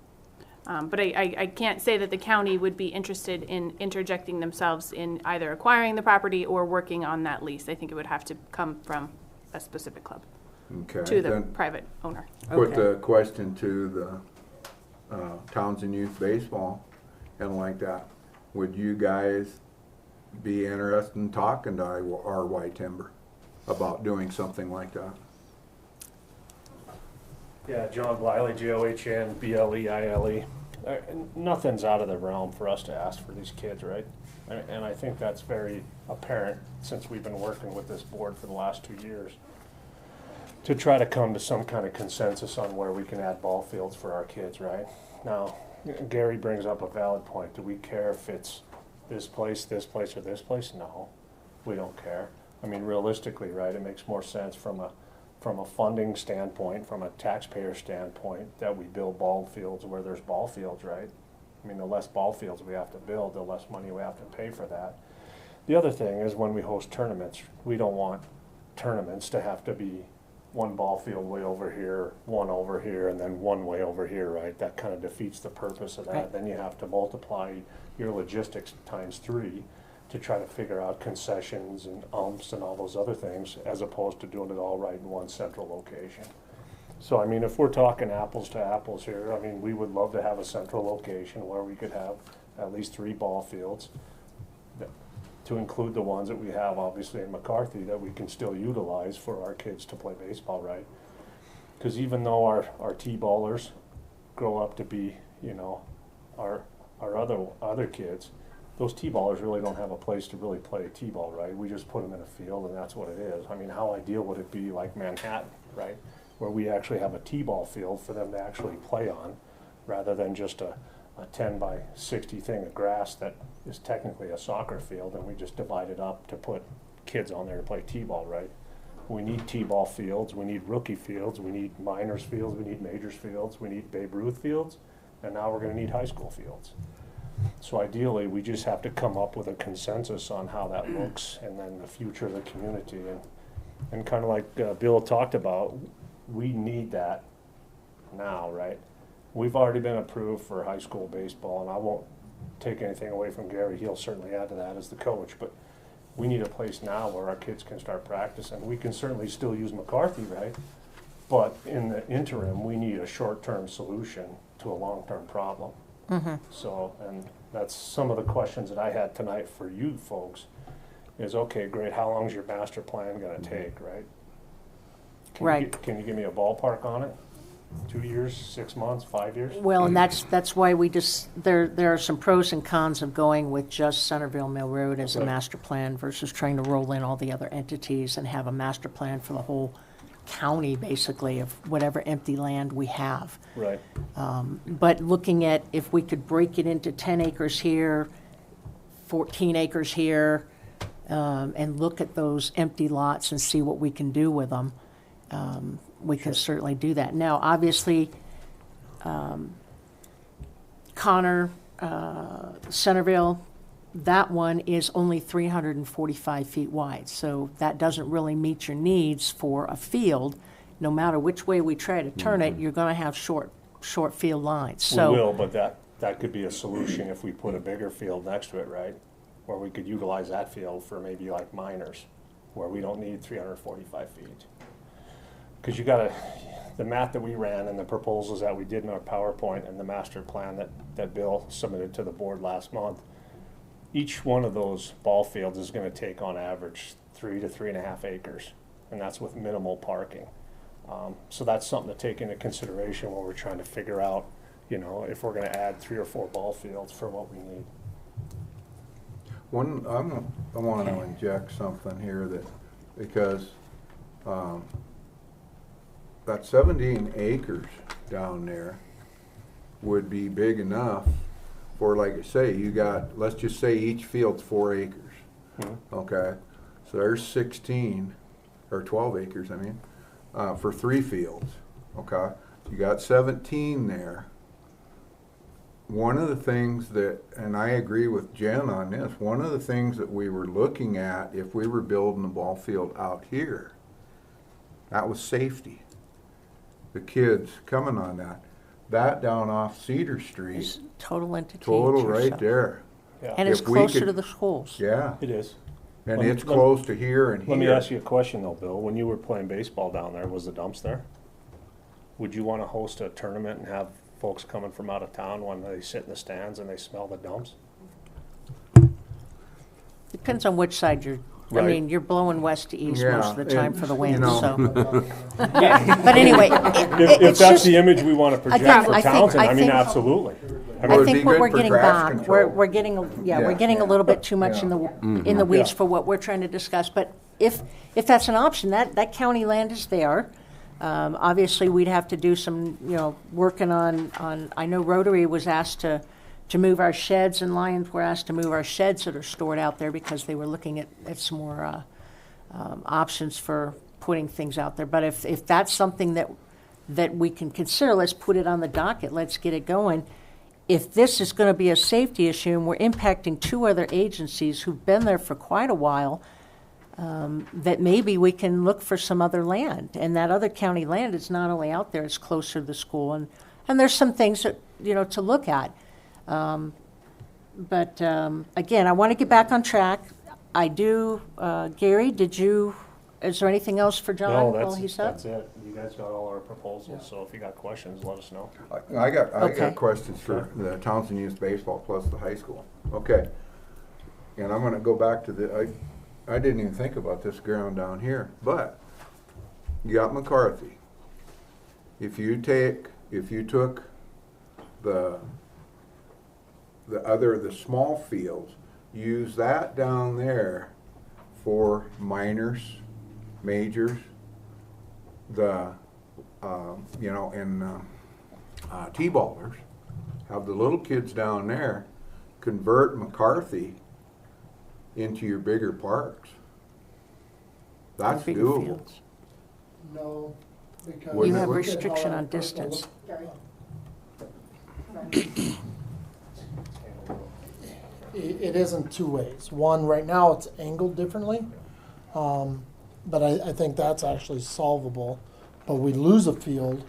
but I can't say that the county would be interested in interjecting themselves in either acquiring the property or working on that lease. I think it would have to come from a specific club Okay. to the then private owner. put Okay. the question to the Townsend Youth Baseball and like that. Would you guys be interested in talking to RY Timber about doing something like that? Yeah, John Bliley, John Bleile. Nothing's out of the realm for us to ask for these kids, right? And I think that's very apparent since we've been working with this board for the last 2 years to try to come to some kind of consensus on where we can add ball fields for our kids, right? Now, Gary brings up a valid point. Do we care if it's this place, or this place? No, we don't care. I mean, realistically, right, it makes more sense from a funding standpoint, from a taxpayer standpoint, that we build ball fields where there's ball fields, right? I mean, the less ball fields we have to build, the less money we have to pay for that. The other thing is when we host tournaments, we don't want tournaments to have to be one ball field way over here, one over here, and then one way over here, right? That kind of defeats the purpose of that. Right. Then you have to multiply your logistics times 3 to try to figure out concessions and umps and all those other things, as opposed to doing it all right in one central location. So, I mean, if we're talking apples to apples here, I mean, we would love to have a central location where we could have at least 3 ball fields, to include the ones that we have, obviously, in McCarthy, that we can still utilize for our kids to play baseball, right? Because even though our T-ballers grow up to be, you know, our other kids, those T-ballers really don't have a place to really play T-ball, right? We just put them in a field and that's what it is. I mean, how ideal would it be like Manhattan, right? Where we actually have a T-ball field for them to actually play on, rather than just a 10 by 60 thing of grass that is technically a soccer field, and we just divide it up to put kids on there to play T-ball, right? We need T-ball fields, we need rookie fields, we need minors fields, we need majors fields, we need Babe Ruth fields, and now we're gonna need high school fields. So ideally, we just have to come up with a consensus on how that looks, and then the future of the community. And kind of like Bill talked about, we need that now, right? We've already been approved for high school baseball, and I won't take anything away from Gary. He'll certainly add to that as the coach, but we need a place now where our kids can start practicing. We can certainly still use McCarthy, right? But in the interim, we need a short-term solution to a long-term problem. So, and that's some of the questions that I had tonight for you folks is, okay, great, how long is your master plan gonna take, right? Right. Can you give me a ballpark on it? 2 years, 6 months, 5 years? Well, and that's why we just, there are some pros and cons of going with just Centerville Mill Road as a Right. master plan versus trying to roll in all the other entities and have a master plan for the whole county, basically, of whatever empty land we have. Right. But looking at if we could break it into 10 acres here, 14 acres here, and look at those empty lots and see what we can do with them. we can certainly do that. Now, obviously, Connor, Centerville, that one is only 345 feet wide, so that doesn't really meet your needs for a field. No matter which way we try to turn it, you're going to have short field lines. So We will, but that could be a solution if we put a bigger field next to it, right? Where we could utilize that field for maybe like minors, where we don't need 345 feet. Because the math that we ran and the proposals that we did in our PowerPoint and the master plan that Bill submitted to the board last month, each one of those ball fields is gonna take on average 3 to 3.5 acres, and that's with minimal parking. So that's something to take into consideration when we're trying to figure out, if we're gonna add 3 or 4 ball fields for what we need. I want to inject something here because that 17 acres down there would be big enough for, like I say, let's just say each field's 4 acres. Okay, so there's 16 or 12 acres, for 3 fields. Okay, you got 17 there. One of the things and I agree with Jen on this, one of the things that we were looking at if we were building a ball field out here, that was safety. The kids coming on that down off Cedar Street, it's total entertainment. total right there. Yeah. And it's If we closer could- to the schools. Yeah, It is. and Let- it's let- close to here and here. Let me ask you a question though, Bill. When you were playing baseball down there, was the dumps there? Would you want to host a tournament and have folks coming from out of town when they sit in the stands and they smell the dumps? Depends on which side you're, Right. you're blowing west to east Yeah, most of the time and, for the you wind, know- so. But anyway, If it's that's just, the image we want to project Again, for I think- Townsend, I think- absolutely. Well, I it'd think be what good we're for getting grass back, control. we're getting, we're Yeah. getting a little bit too much in Yeah. the weeds Yeah. for what we're trying to discuss. But if that's an option, that county land is there. Obviously, we'd have to do some, working on, I know Rotary was asked to move our sheds, and Lions were asked to move our sheds that are stored out there because they were looking at some more options for putting things out there. But if that's something that we can consider, let's put it on the docket, let's get it going. If this is going to be a safety issue and we're impacting 2 other agencies who've been there for quite a while, that maybe we can look for some other land. And that other county land is not only out there, it's closer to the school. And there's some things that, to look at. But again, I want to get back on track. I do, Gary, is there anything else for John No, while he's up? that's it. You guys got all our proposals, so if you got questions, let us know. I got Okay. questions for the Townsend Youth Baseball plus the high school. Okay. And I'm gonna go back to I didn't even think about this ground down here, but you got McCarthy. If you took the small fields, use that down there for minors, majors, T-ballers, have the little kids down there convert McCarthy into your bigger parks. That's Bigger doable. fields. No, because. Wouldn't You it have look- restriction on distance. It isn't 2 ways. One, right now it's angled differently, but I think that's actually solvable. But we lose a field,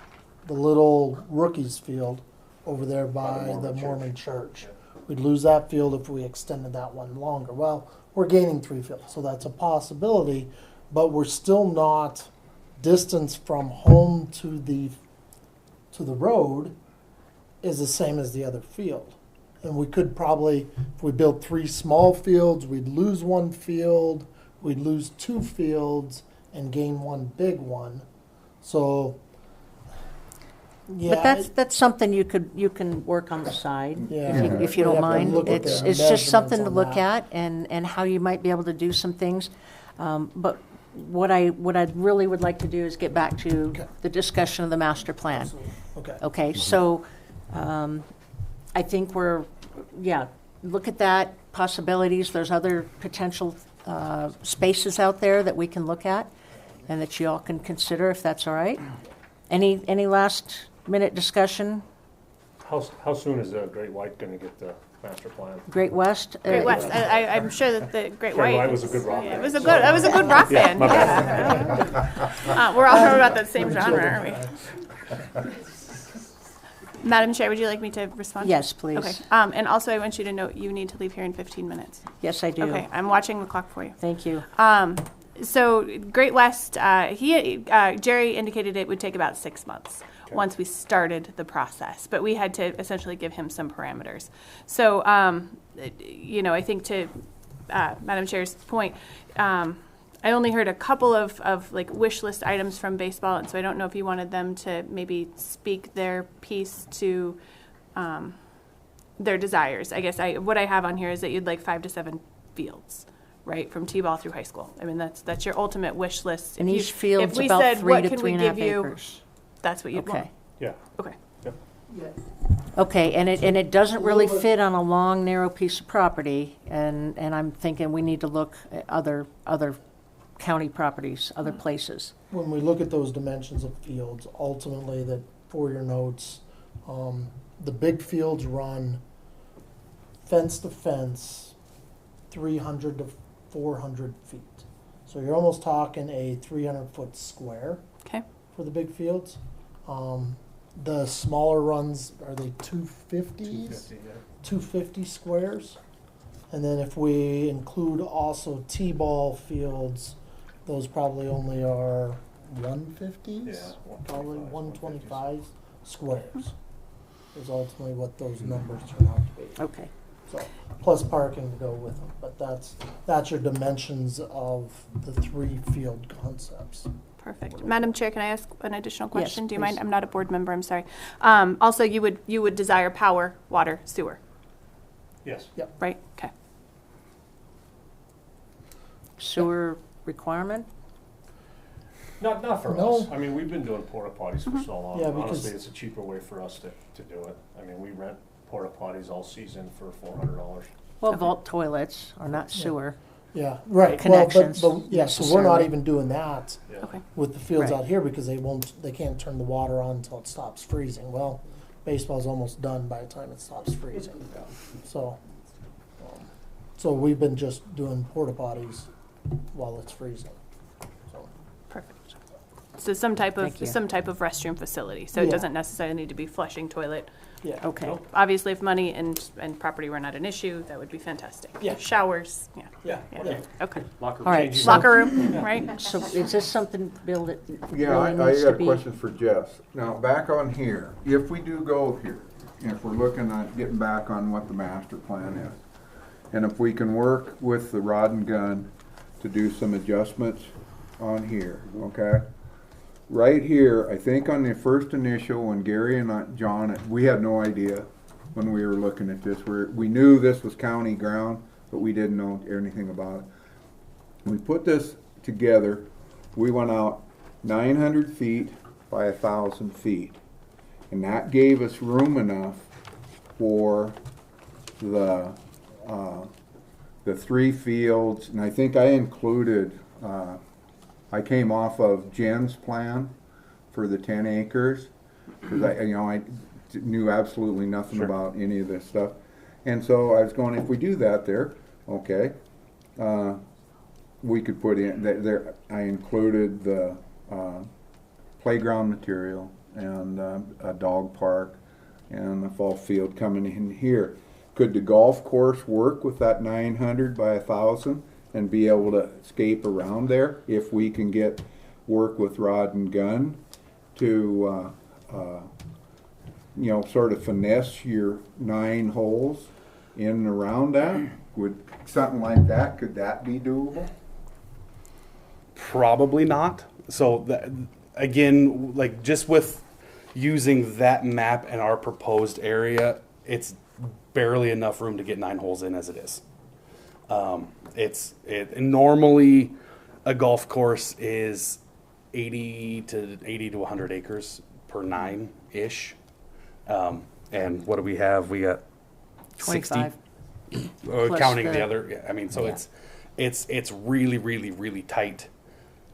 the little rookies field over there by the Mormon church. We'd lose that field if we extended that one longer. Well, we're gaining 3 fields, so that's a possibility, but we're still not distance from home to the road is the same as the other field. And we could probably, if we built 3 small fields, we'd lose 1 field, we'd lose 2 fields, and gain 1 big one. So, yeah. But that's something you can work on the side, Yeah. if you We'd don't have to mind. look at It's the just something to measurements look on at and how you might be able to do some things. But what I really would like to do is get back to Okay. the discussion of the master plan. Okay. Okay, so I think look at that, possibilities. There's other potential spaces out there that we can look at. and that you all can consider, if that's all right. Any last minute discussion? How soon is Great White gonna get the master plan? Great West? Great West. I'm sure that the Great Great White. White was a good rock Yeah, band. it was a good. That was a good rock Yeah, band. my Yeah. We're all about that same genre, aren't we? Madam Chair, would you like me to respond? Yes, please. Okay. And also, I want you to note you need to leave here in 15 minutes. Yes, I do. Okay. I'm watching the clock for you. Thank you. So Great West, Jerry indicated it would take about 6 months once we started the process, but we had to essentially give him some parameters. So, I think to Madam Chair's point, I only heard a couple of like wish list items from baseball, and so I don't know if you wanted them to maybe speak their piece to their desires. I guess what I have on here is that you'd like 5 to 7 fields. Right, from T-ball through high school. I mean, that's your ultimate wish list. And If each field's if we about said, 3 what to can we 3.5 give you, acres. that's what you'd want. Okay. Yeah. Okay. Okay, and it doesn't really fit on a long, narrow piece of property, and I'm thinking we need to look at other county properties, other places. When we look at those dimensions of fields, ultimately, that for your notes, the big fields run fence to fence, 300 to 400 feet. So you're almost talking a 300-foot square Okay. for the big fields. The smaller runs, are they 250s? 250 squares. And then if we include also T-ball fields, those probably only are 150s? Yeah, Probably 125s, 125 squares is ultimately what those numbers turn out to be. Okay. So, plus parking to go with them, but that's your dimensions of the 3 field concepts. Perfect. Madam Chair, can I ask an additional question? Do you mind? please. I'm not a board member. I'm sorry. Also, you would desire power, water, sewer, Yes. right? Okay. Sewer requirement? Not for No. us. I mean, we've been doing porta potties for so long. Yeah, because- Honestly, it's a cheaper way for us to do it. I mean, we rent porta potties all season for $400. Well, vault toilets are not sewer. Yeah, right. Connections Well, but yeah, so we're not necessarily. even doing that Yeah. Okay. with the fields Right. out here because they can't turn the water on until it stops freezing. Well, baseball's almost done by the time it stops freezing. So we've been just doing porta potties while it's freezing. So, Perfect. So some type Thank you. of restroom facility. So it Yeah. doesn't necessarily need to be flushing toilet. yeah. Okay. Nope. Obviously, if money and property were not an issue, that would be fantastic. Yeah. Showers. Yeah. Yeah. Yeah. Okay. Locker All right, changing so- Locker room. Right. So is this something, Bill, that Yeah, really I needs got to a be? question for Jess. Now, back on here, if we do go here, and if we're looking at getting back on what the master plan is, and if we can work with the rod and gun to do some adjustments on here, okay? Right here, I think on the first initial, when Gary and John, we had no idea when we were looking at this. We knew this was county ground, but we didn't know anything about it. When we put this together, we went out 900 feet by 1,000 feet. And that gave us room enough for the 3 fields. And I think I included, I came off of Jen's plan for the 10 acres. Because I knew absolutely nothing Sure. about any of this stuff. And so I was going, if we do that there, okay, we could put in, there, I included the playground material and a dog park and a fall field coming in here. Could the golf course work with that 900 by 1,000 and be able to escape around there if we can work with rod and gun to sort of finesse your 9 holes in and around that? Would something like that, could that be doable? Probably not. So again, like just with using that map and our proposed area, it's barely enough room to get 9 holes in as it is. Normally a golf course is 80 to 100 acres per 9-ish. And what do we have? We got 25. 60, Plus counting the the- other. Yeah, I mean, so Yeah. it's really, really, really tight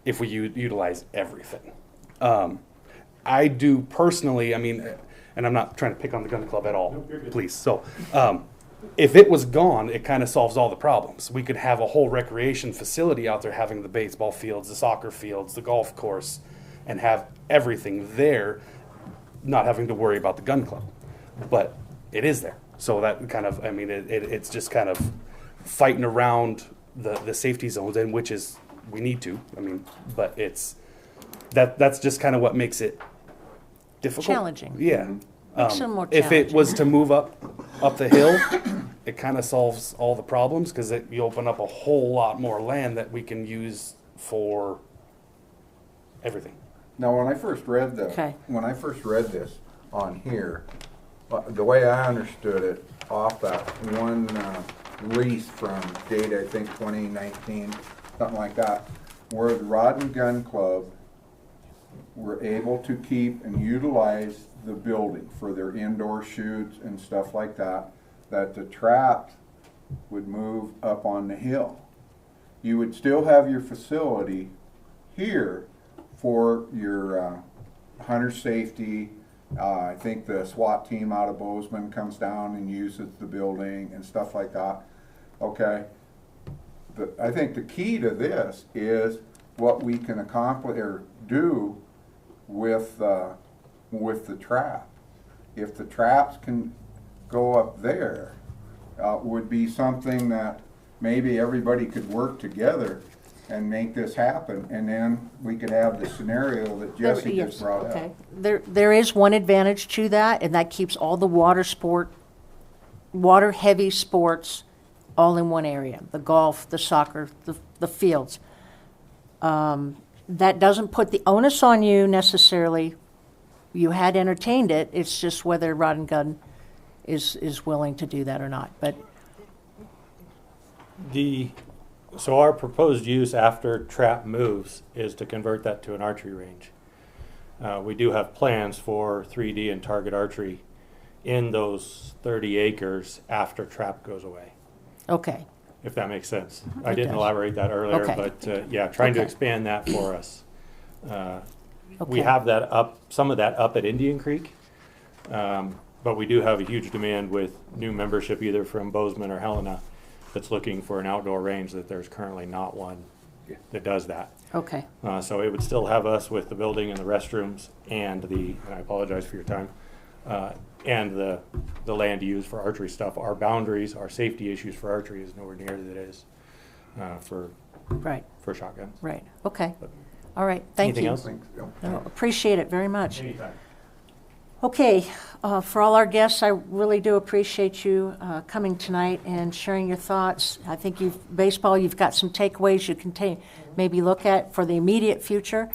if we utilize everything. I do personally, I mean, and I'm not trying to pick on the gun club at all, please. So, if it was gone, it kind of solves all the problems. We could have a whole recreation facility out there having the baseball fields, the soccer fields, the golf course, and have everything there, not having to worry about the gun club. But it is there. So that kind of, I mean, it's just kind of fighting around the safety zones, and which is, we need to, I mean, but that's just kind of what makes it difficult. Challenging. Yeah. Makes it more If it challenging. was to move up the hill, it kind of solves all the problems, because you open up a whole lot more land that we can use for everything. Now, when I first read Okay. this on here, the way I understood it, off that one lease from date, I think 2019, something like that, where the Rod and Gun Club were able to keep and utilize the building for their indoor shoots and stuff like that, that the trap would move up on the hill. You would still have your facility here for your hunter safety. I think the SWAT team out of Bozeman comes down and uses the building and stuff like that. Okay. I think the key to this is what we can accomplish or do with the trap. If the traps can go up there, would be something that maybe everybody could work together and make this happen, and then we could have the scenario that Jesse Yes, just brought okay. up. There is one advantage to that, and that keeps all the water-heavy sports all in one area. The golf, the soccer, the fields. That doesn't put the onus on you necessarily. You had entertained it. It's just whether Rod and Gun is willing to do that or not. But So our proposed use after trap moves is to convert that to an archery range. We do have plans for 3D and target archery in those 30 acres after trap goes away, okay, if that makes sense. I It didn't does. elaborate that earlier, Okay. but yeah, trying to Okay. expand that for us. We Okay. have that up, some of that up at Indian Creek, but we do have a huge demand with new membership either from Bozeman or Helena that's looking for an outdoor range that there's currently not one that does that. okay, So it would still have us with the building and the restrooms and and I apologize for your time, and the land used for archery stuff. Our boundaries, our safety issues for archery is nowhere near that it is for right, shotguns. right, okay. But All right, thank anything you. else? Thanks, Bill. No, appreciate it very much. Anytime. Okay, for all our guests, I really do appreciate you coming tonight and sharing your thoughts. I think you've got some takeaways you can maybe look at for the immediate future.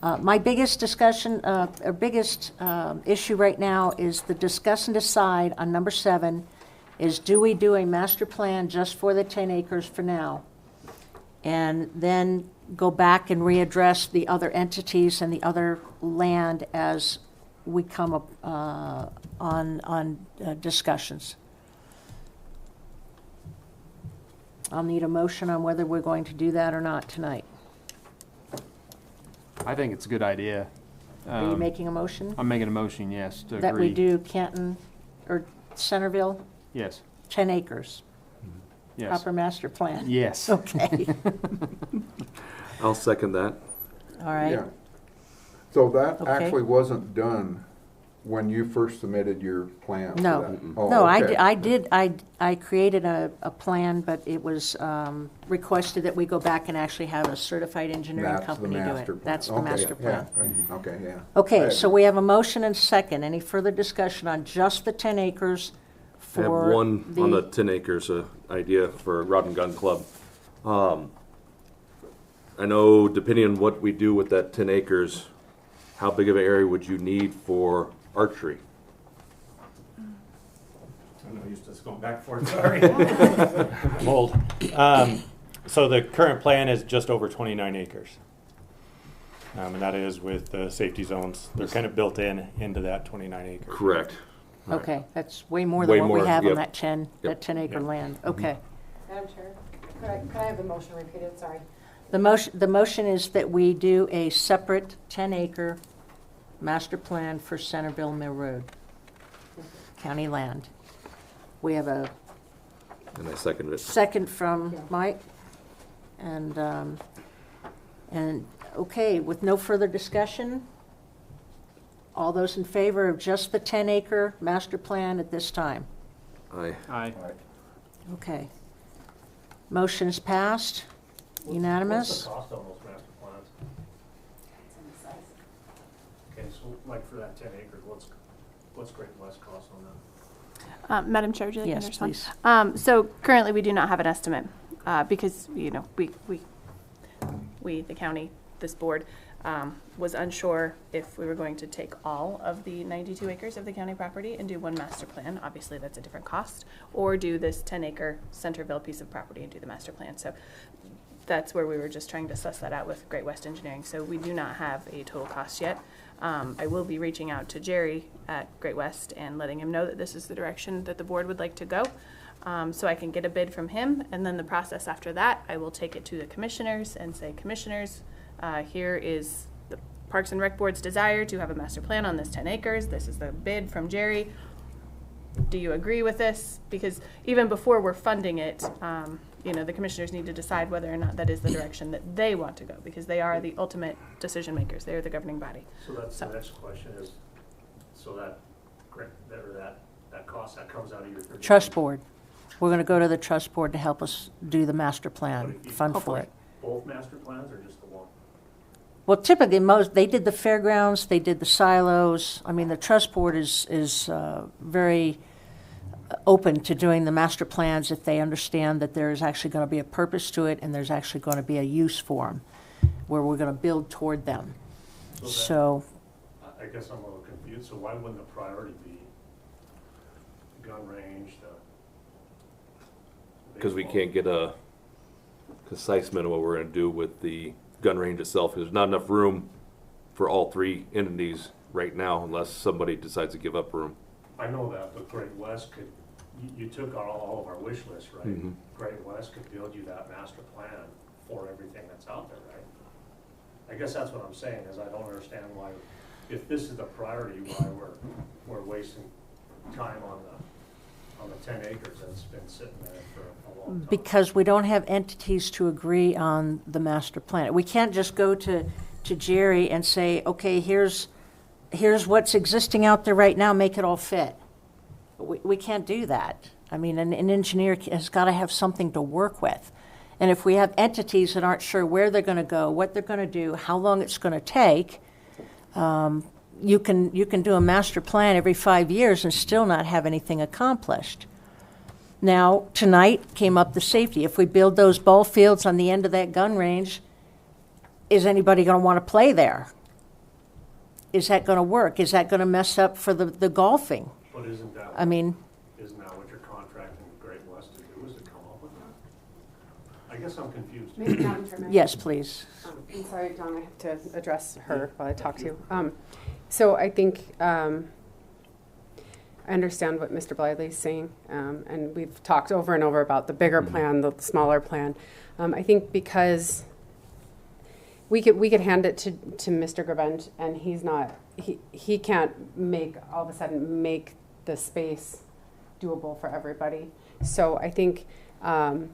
My biggest discussion, or biggest issue right now is the discuss and decide on number 7 is, do we do a master plan just for the 10 acres for now? And then go back and readdress the other entities and the other land as we come up on discussions. I'll need a motion on whether we're going to do that or not tonight. I think it's a good idea. Are you making a motion? I'm making a motion, yes, to That we agree. do Canton, or Centerville, Yes, 10 acres, yes, proper master plan? yes. Okay, I'll second that. all right. Yeah. So that Okay. actually wasn't done when you first submitted your plan? for No. that? Oh, No, okay. I created a plan, but it was requested that we go back and actually have a certified engineering That's the company do master it. plan. That's the Okay, master yeah, plan. right. Okay, yeah. Okay, Right. so we have a motion and second. Any further discussion on just the 10 acres I have for one on the 10 acres idea for Rod and Gun Club. I know depending on what we do with that 10 acres, how big of an area would you need for archery? I'm not used to this going back for it, sorry. I'm old. So the current plan is just over 29 acres. And that is with the safety zones. They're kind of built into that 29 acres. Correct. Okay, that's way more Way than what we more, have on yep. that 10 acre Yep. land. Okay. Madam Chair, could I have the motion repeated? Sorry. The motion is that we do a separate 10-acre master plan for Centerville Mill Road, county land. We have a And I seconded it. second from Mike. And okay, with no further discussion, all those in favor of just the 10-acre master plan at this time? Aye. Aye. Okay. Motion's passed, unanimous. What's the cost on those master plans? Okay, so like for that 10 acres, what's Great West cost on that? Madam Chair, would you like Yes, to respond? please. So currently, we do not have an estimate because, we, the county, this board, was unsure if we were going to take all of the 92 acres of the county property and do one master plan. Obviously, that's a different cost. Or do this 10-acre Centerville piece of property and do the master plan. So that's where we were just trying to suss that out with Great West Engineering. So we do not have a total cost yet. I will be reaching out to Jerry at Great West and letting him know that this is the direction that the board would like to go. So I can get a bid from him, and then the process after that, I will take it to the commissioners and say, commissioners, here is the Parks and Rec Board's desire to have a master plan on this 10 acres. This is the bid from Jerry. Do you agree with this? Because even before we're funding it, the commissioners need to decide whether or not that is the direction that they want to go, because they are the ultimate decision makers. They are the governing body. So that's the next question is, so that cost, that comes out of your. Trust board. We're going to go to the trust board to help us do the master plan, But if you- fund for it. Both master plans or just the one? Well, typically, they did the fairgrounds, they did the silos. I mean, the trust board is very open to doing the master plans if they understand that there is actually going to be a purpose to it and there's actually going to be a use for them, where we're going to build toward them. So, I guess I'm a little confused, so why wouldn't the priority be gun range, the? Because we can't get a concise minimum what we're gonna do with the gun range itself. There's not enough room for all three entities right now unless somebody decides to give up room. I know that, but Great West could, you took all of our wish list, right? Mhm. Great West could build you that master plan for everything that's out there, right? I guess that's what I'm saying, is I don't understand why, if this is the priority, why we're wasting time on the 10 acres that's been sitting there for a long time. because we don't have entities to agree on the master plan. We can't just go to Jerry and say, okay, here's what's existing out there right now, make it all fit. We can't do that. I mean, an engineer has got to have something to work with. And if we have entities that aren't sure where they're going to go, what they're going to do, how long it's going to take, you can do a master plan every 5 years and still not have anything accomplished. Now, tonight came up the safety. If we build those ball fields on the end of that gun range, is anybody going to want to play there? Is that going to work? Is that going to mess up for the golfing? But isn't that I mean, what you're contracting Great West to do, is to come up with that? I guess I'm confused. Maybe Madam Chairman. yes, please. I'm sorry, John, I have to address her while I talk to you. So I think I understand what Mr. Bliley is saying, and we've talked over and over about the bigger plan, the smaller plan. I think because we could hand it to Mr. Grabent, and he can't all of a sudden make the space doable for everybody. So I think the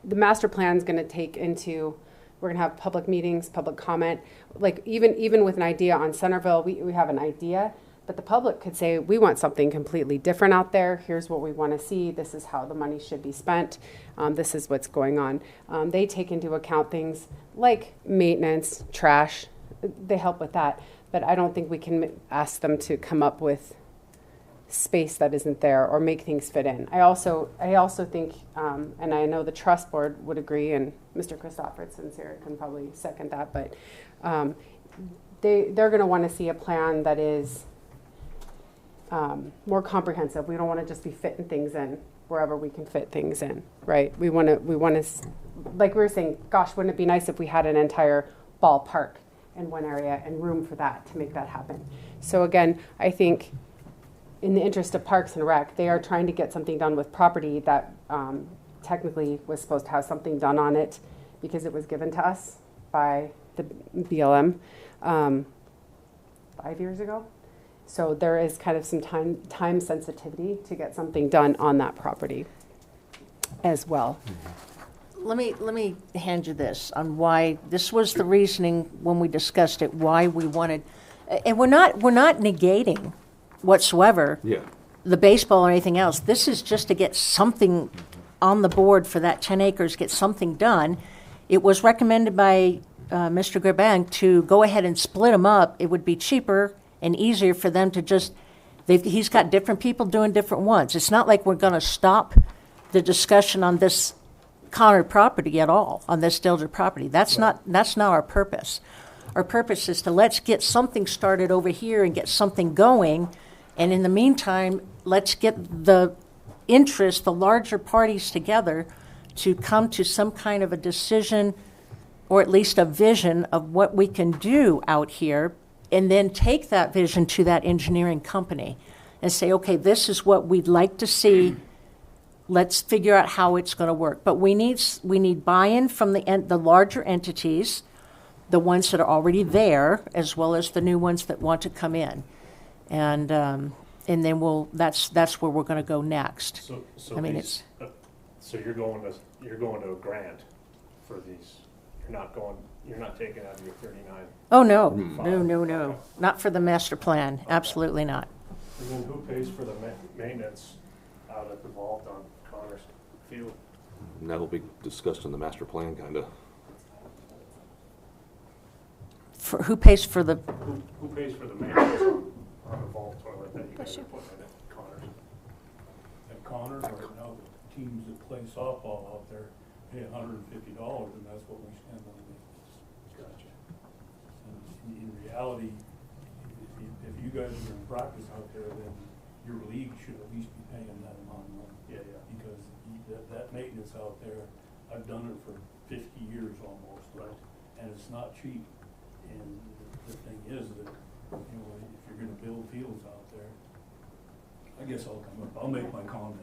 master plan is going to take into, we're going to have public meetings, public comment. Like even with an idea on Centerville, we have an idea, but the public could say, we want something completely different out there. Here's what we want to see. This is how the money should be spent. This is what's going on. They take into account things like maintenance, trash. They help with that. But I don't think we can ask them to come up with space that isn't there or make things fit in. I also think, and I know the trust board would agree, and Mr. Christopherson can probably second that, but they're going to want to see a plan that is more comprehensive. We don't want to just be fitting things in wherever we can fit things in, right? We want to, like we were saying, gosh, wouldn't it be nice if we had an entire ballpark in one area and room for that to make that happen? So again, I think in the interest of Parks and Rec, they are trying to get something done with property that technically was supposed to have something done on it because it was given to us by the BLM 5 years ago. So there is kind of some time sensitivity to get something done on that property as well. Let me hand you this on why, this was the reasoning when we discussed it, why we wanted, and we're not negating whatsoever Yeah. the baseball or anything else. This is just to get something on the board for that 10 acres, get something done. It was recommended by Mr. Grabank to go ahead and split them up. It would be cheaper and easier for them to just, he's got different people doing different ones. It's not like we're going to stop the discussion on this Connor property at all, on this Dilger property. That's not our purpose. Our purpose is to let's get something started over here and get something going, and in the meantime, let's get the interest, the larger parties together to come to some kind of a decision or at least a vision of what we can do out here, and then take that vision to that engineering company and say, okay, this is what we'd like to see. Let's figure out how it's going to work. But we need buy-in from the larger entities, the ones that are already there, as well as the new ones that want to come in, and then that's where we're going to go next. So I mean, these, so you're going to a grant for these. You're not taking out of your 39. Oh no, not for the master plan. Absolutely not. And then who pays for the maintenance out at the vault on Connors Field? And that'll be discussed in the master plan, kind of. For who pays for the? Who pays for the maintenance on the vault toilet that you guys are putting in at Connors? At Connors, right now, the teams that play softball out there pay $150, and that's what we spend on maintenance. Gotcha. And in reality, if you guys are in practice out there, then your league should at least be paying that amount of money. Yeah. Because that maintenance out there, I've done it for 50 years almost, right? And it's not cheap. And the thing is that, if you're gonna build fields out there, I guess I'll come up, I'll make my comment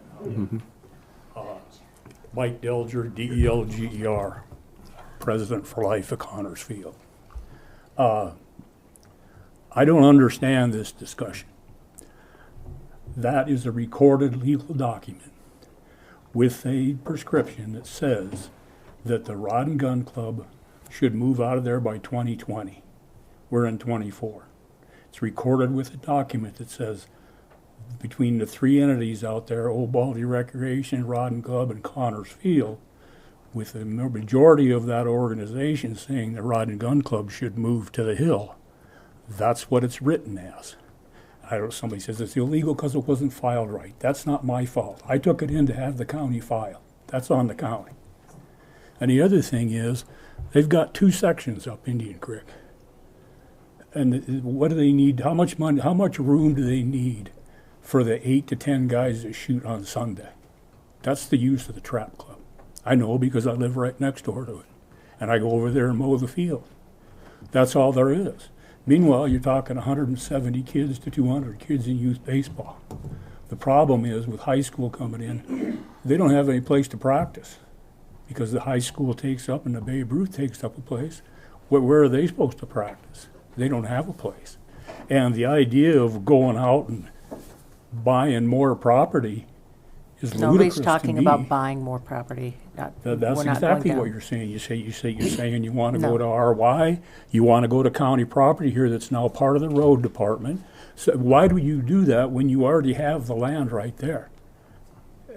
now. Mike Delger, Delger, President for Life at Connors Field. I don't understand this discussion. That is a recorded legal document with a prescription that says that the Rod and Gun Club should move out of there by 2020. We're in 24. It's recorded with a document that says between the three entities out there, Old Baldy Recreation, Rod and Club, and Connors Field, with the majority of that organization saying the Rod and Gun Club should move to the hill. That's what it's written as. Somebody says it's illegal because it wasn't filed right. That's not my fault. I took it in to have the county file. That's on the county. And the other thing is, they've got 2 sections up Indian Creek. And what do they need? How much money, how much room do they need for the 8 to 10 guys that shoot on Sunday? That's the use of the trap club. I know because I live right next door to it. And I go over there and mow the field. That's all there is. Meanwhile, you're talking 170 kids to 200 kids in youth baseball. The problem is with high school coming in, they don't have any place to practice because the high school takes up and the Babe Ruth takes up a place. Where are they supposed to practice? They don't have a place. And the idea of going out and buying more property is ludicrous Nobody's to talking me. about buying more property. That's exactly what you're saying. You're saying you want to No. go to RY, you want to go to county property here that's now part of the road department. So why do you do that when you already have the land right there?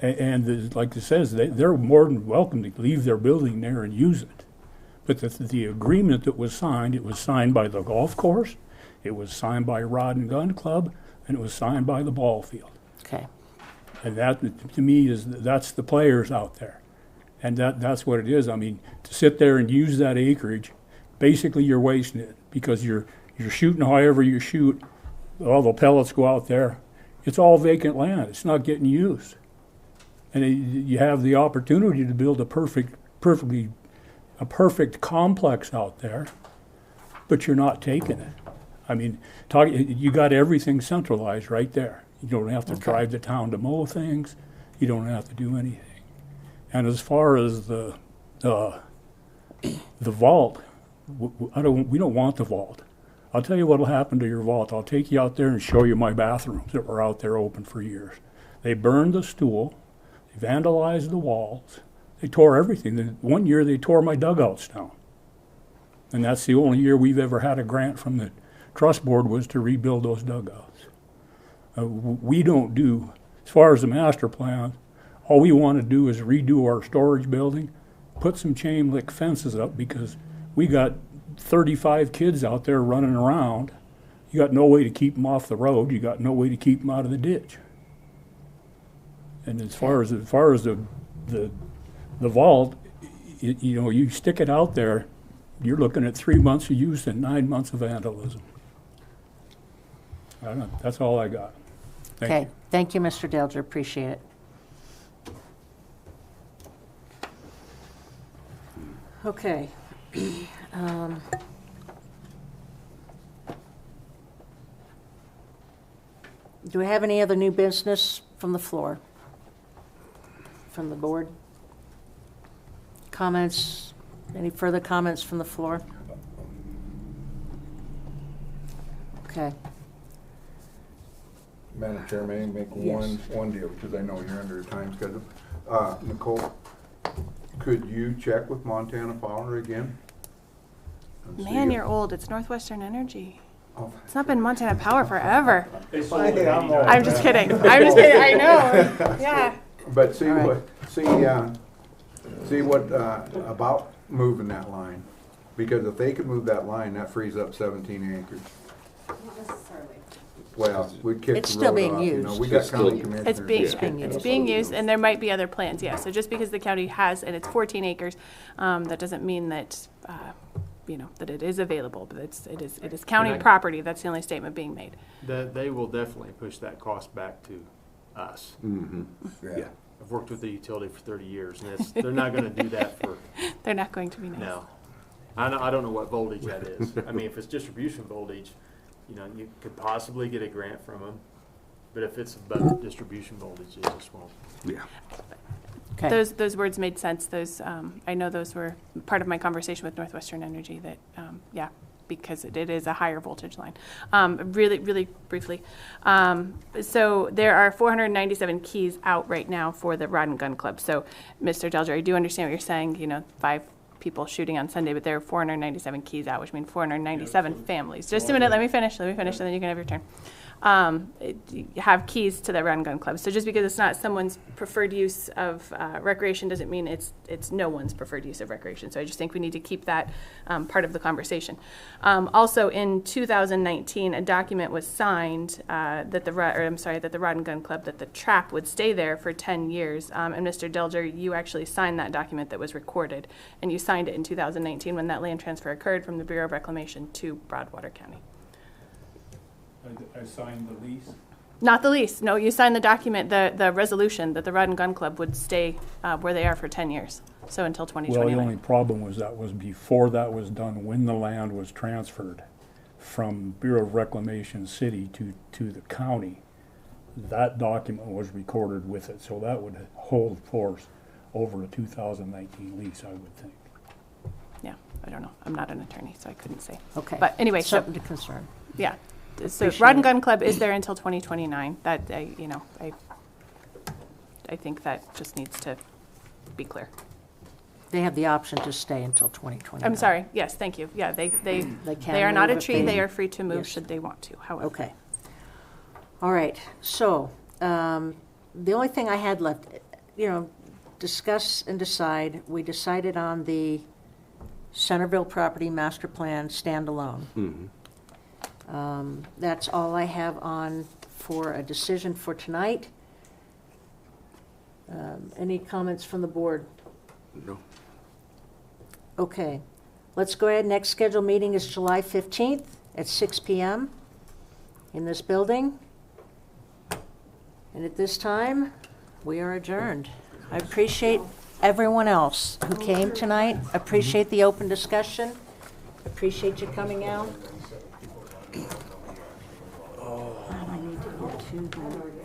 And like it says, they're more than welcome to leave their building there and use it. But the agreement that was signed, it was signed by the golf course, it was signed by Rod and Gun Club, and it was signed by the ball field. Okay. And that, to me, that's the players out there. And that's what it is. I mean, to sit there and use that acreage, basically you're wasting it because you're shooting however you shoot. All the pellets go out there. It's all vacant land. It's not getting used. And you have the opportunity to build a perfect complex out there, but you're not taking it. I mean, you got everything centralized right there. You don't have to drive to town to mow things. You don't have to do anything. And as far as the The vault, we don't want the vault. I'll tell you what'll happen to your vault. I'll take you out there and show you my bathrooms that were out there open for years. They burned the stool, they vandalized the walls, they tore everything. One year they tore my dugouts down. And that's the only year we've ever had a grant from the trust board, was to rebuild those dugouts. We don't do, as far as the master plan, all we want to do is redo our storage building, put some chain link fences up, because we got 35 kids out there running around. You got no way to keep them off the road. You got no way to keep them out of the ditch. And as far as the vault, you stick it out there, you're looking at 3 months of use and 9 months of vandalism. I don't know, that's all I got. Thank Okay, you. thank you, Mr. Delger, appreciate it. Okay. Do we have any other new business from the floor? From the board? Comments? Any further comments from the floor? Okay. Madam Chair, may I make Yes. one deal, because I know you're under a time schedule. Nicole, could you check with Montana Power again? And see Man, if- you're old. It's Northwestern Energy. Oh, It's not been Montana Power forever. I'm I'm just kidding. I'm just kidding. I know. Yeah. But see All right. what, see what, about moving that line. Because if they could move that line, that frees up 17 acres. Not necessarily. Well, we'd kick It's the still road being off, you know. used. We got It's still county used. commissioners. It's being used, and there might be other plans, yeah. So just because the county has, and it's 14 acres, that doesn't mean that, that it is available, but it is county And I- property. That's the only statement being made. They will definitely push that cost back to us. Mm-hmm. Yeah. I've worked with the utility for 30 years, and they're not gonna do that for, They're not going to be nice. no. I don't know what voltage that is. I mean, if it's distribution voltage, you could possibly get a grant from them, but if it's above distribution voltage, they just won't. Yeah. Okay. Those words made sense. I know those were part of my conversation with Northwestern Energy, that, because it is a higher voltage line. Really, really briefly. So there are 497 keys out right now for the Rod and Gun Club. So, Mr. Delger, I do understand what you're saying, 5 people shooting on Sunday, but there are 497 keys out, which means 497 families. Just a minute, let me finish, and then you can have your turn. Have keys to the Rod and Gun Club. So just because it's not someone's preferred use of recreation doesn't mean it's no one's preferred use of recreation. So I just think we need to keep that part of the conversation. Also, in 2019, a document was signed that the Rod and Gun Club, that the trap would stay there for 10 years. And Mr. Delger, you actually signed that document that was recorded, and you signed it in 2019 when that land transfer occurred from the Bureau of Reclamation to Broadwater County. I signed the lease. Not the lease. No, you signed the document, the resolution that the Rod and Gun Club would stay where they are for 10 years. So until Well, 2029. the only problem was before that was done, when the land was transferred from Bureau of Reclamation City to the county, that document was recorded with it, so that would hold force over a 2019 lease, I would think. Yeah, I don't know. I'm not an attorney, so I couldn't say. Okay. But anyway, so Something to concern. yeah. So Appreciate Rod and it. Gun Club is there until 2029. That I think that just needs to be clear. They have the option to stay until 2029. I'm sorry. Yes, thank you. Yeah, they can are not a move if tree. they- They are free to move Yes. should they want to. However. Okay. All right, so, the only thing I had left, discuss and decide, we decided on the Centerville property master plan standalone. Mm-hmm. That's all I have on for a decision for tonight. Any comments from the board? No. Okay, let's go ahead. Next scheduled meeting is July 15th at 6 p.m. in this building. And at this time, we are adjourned. I appreciate everyone else who came tonight. Appreciate the open discussion. Appreciate you coming out. I need to get to the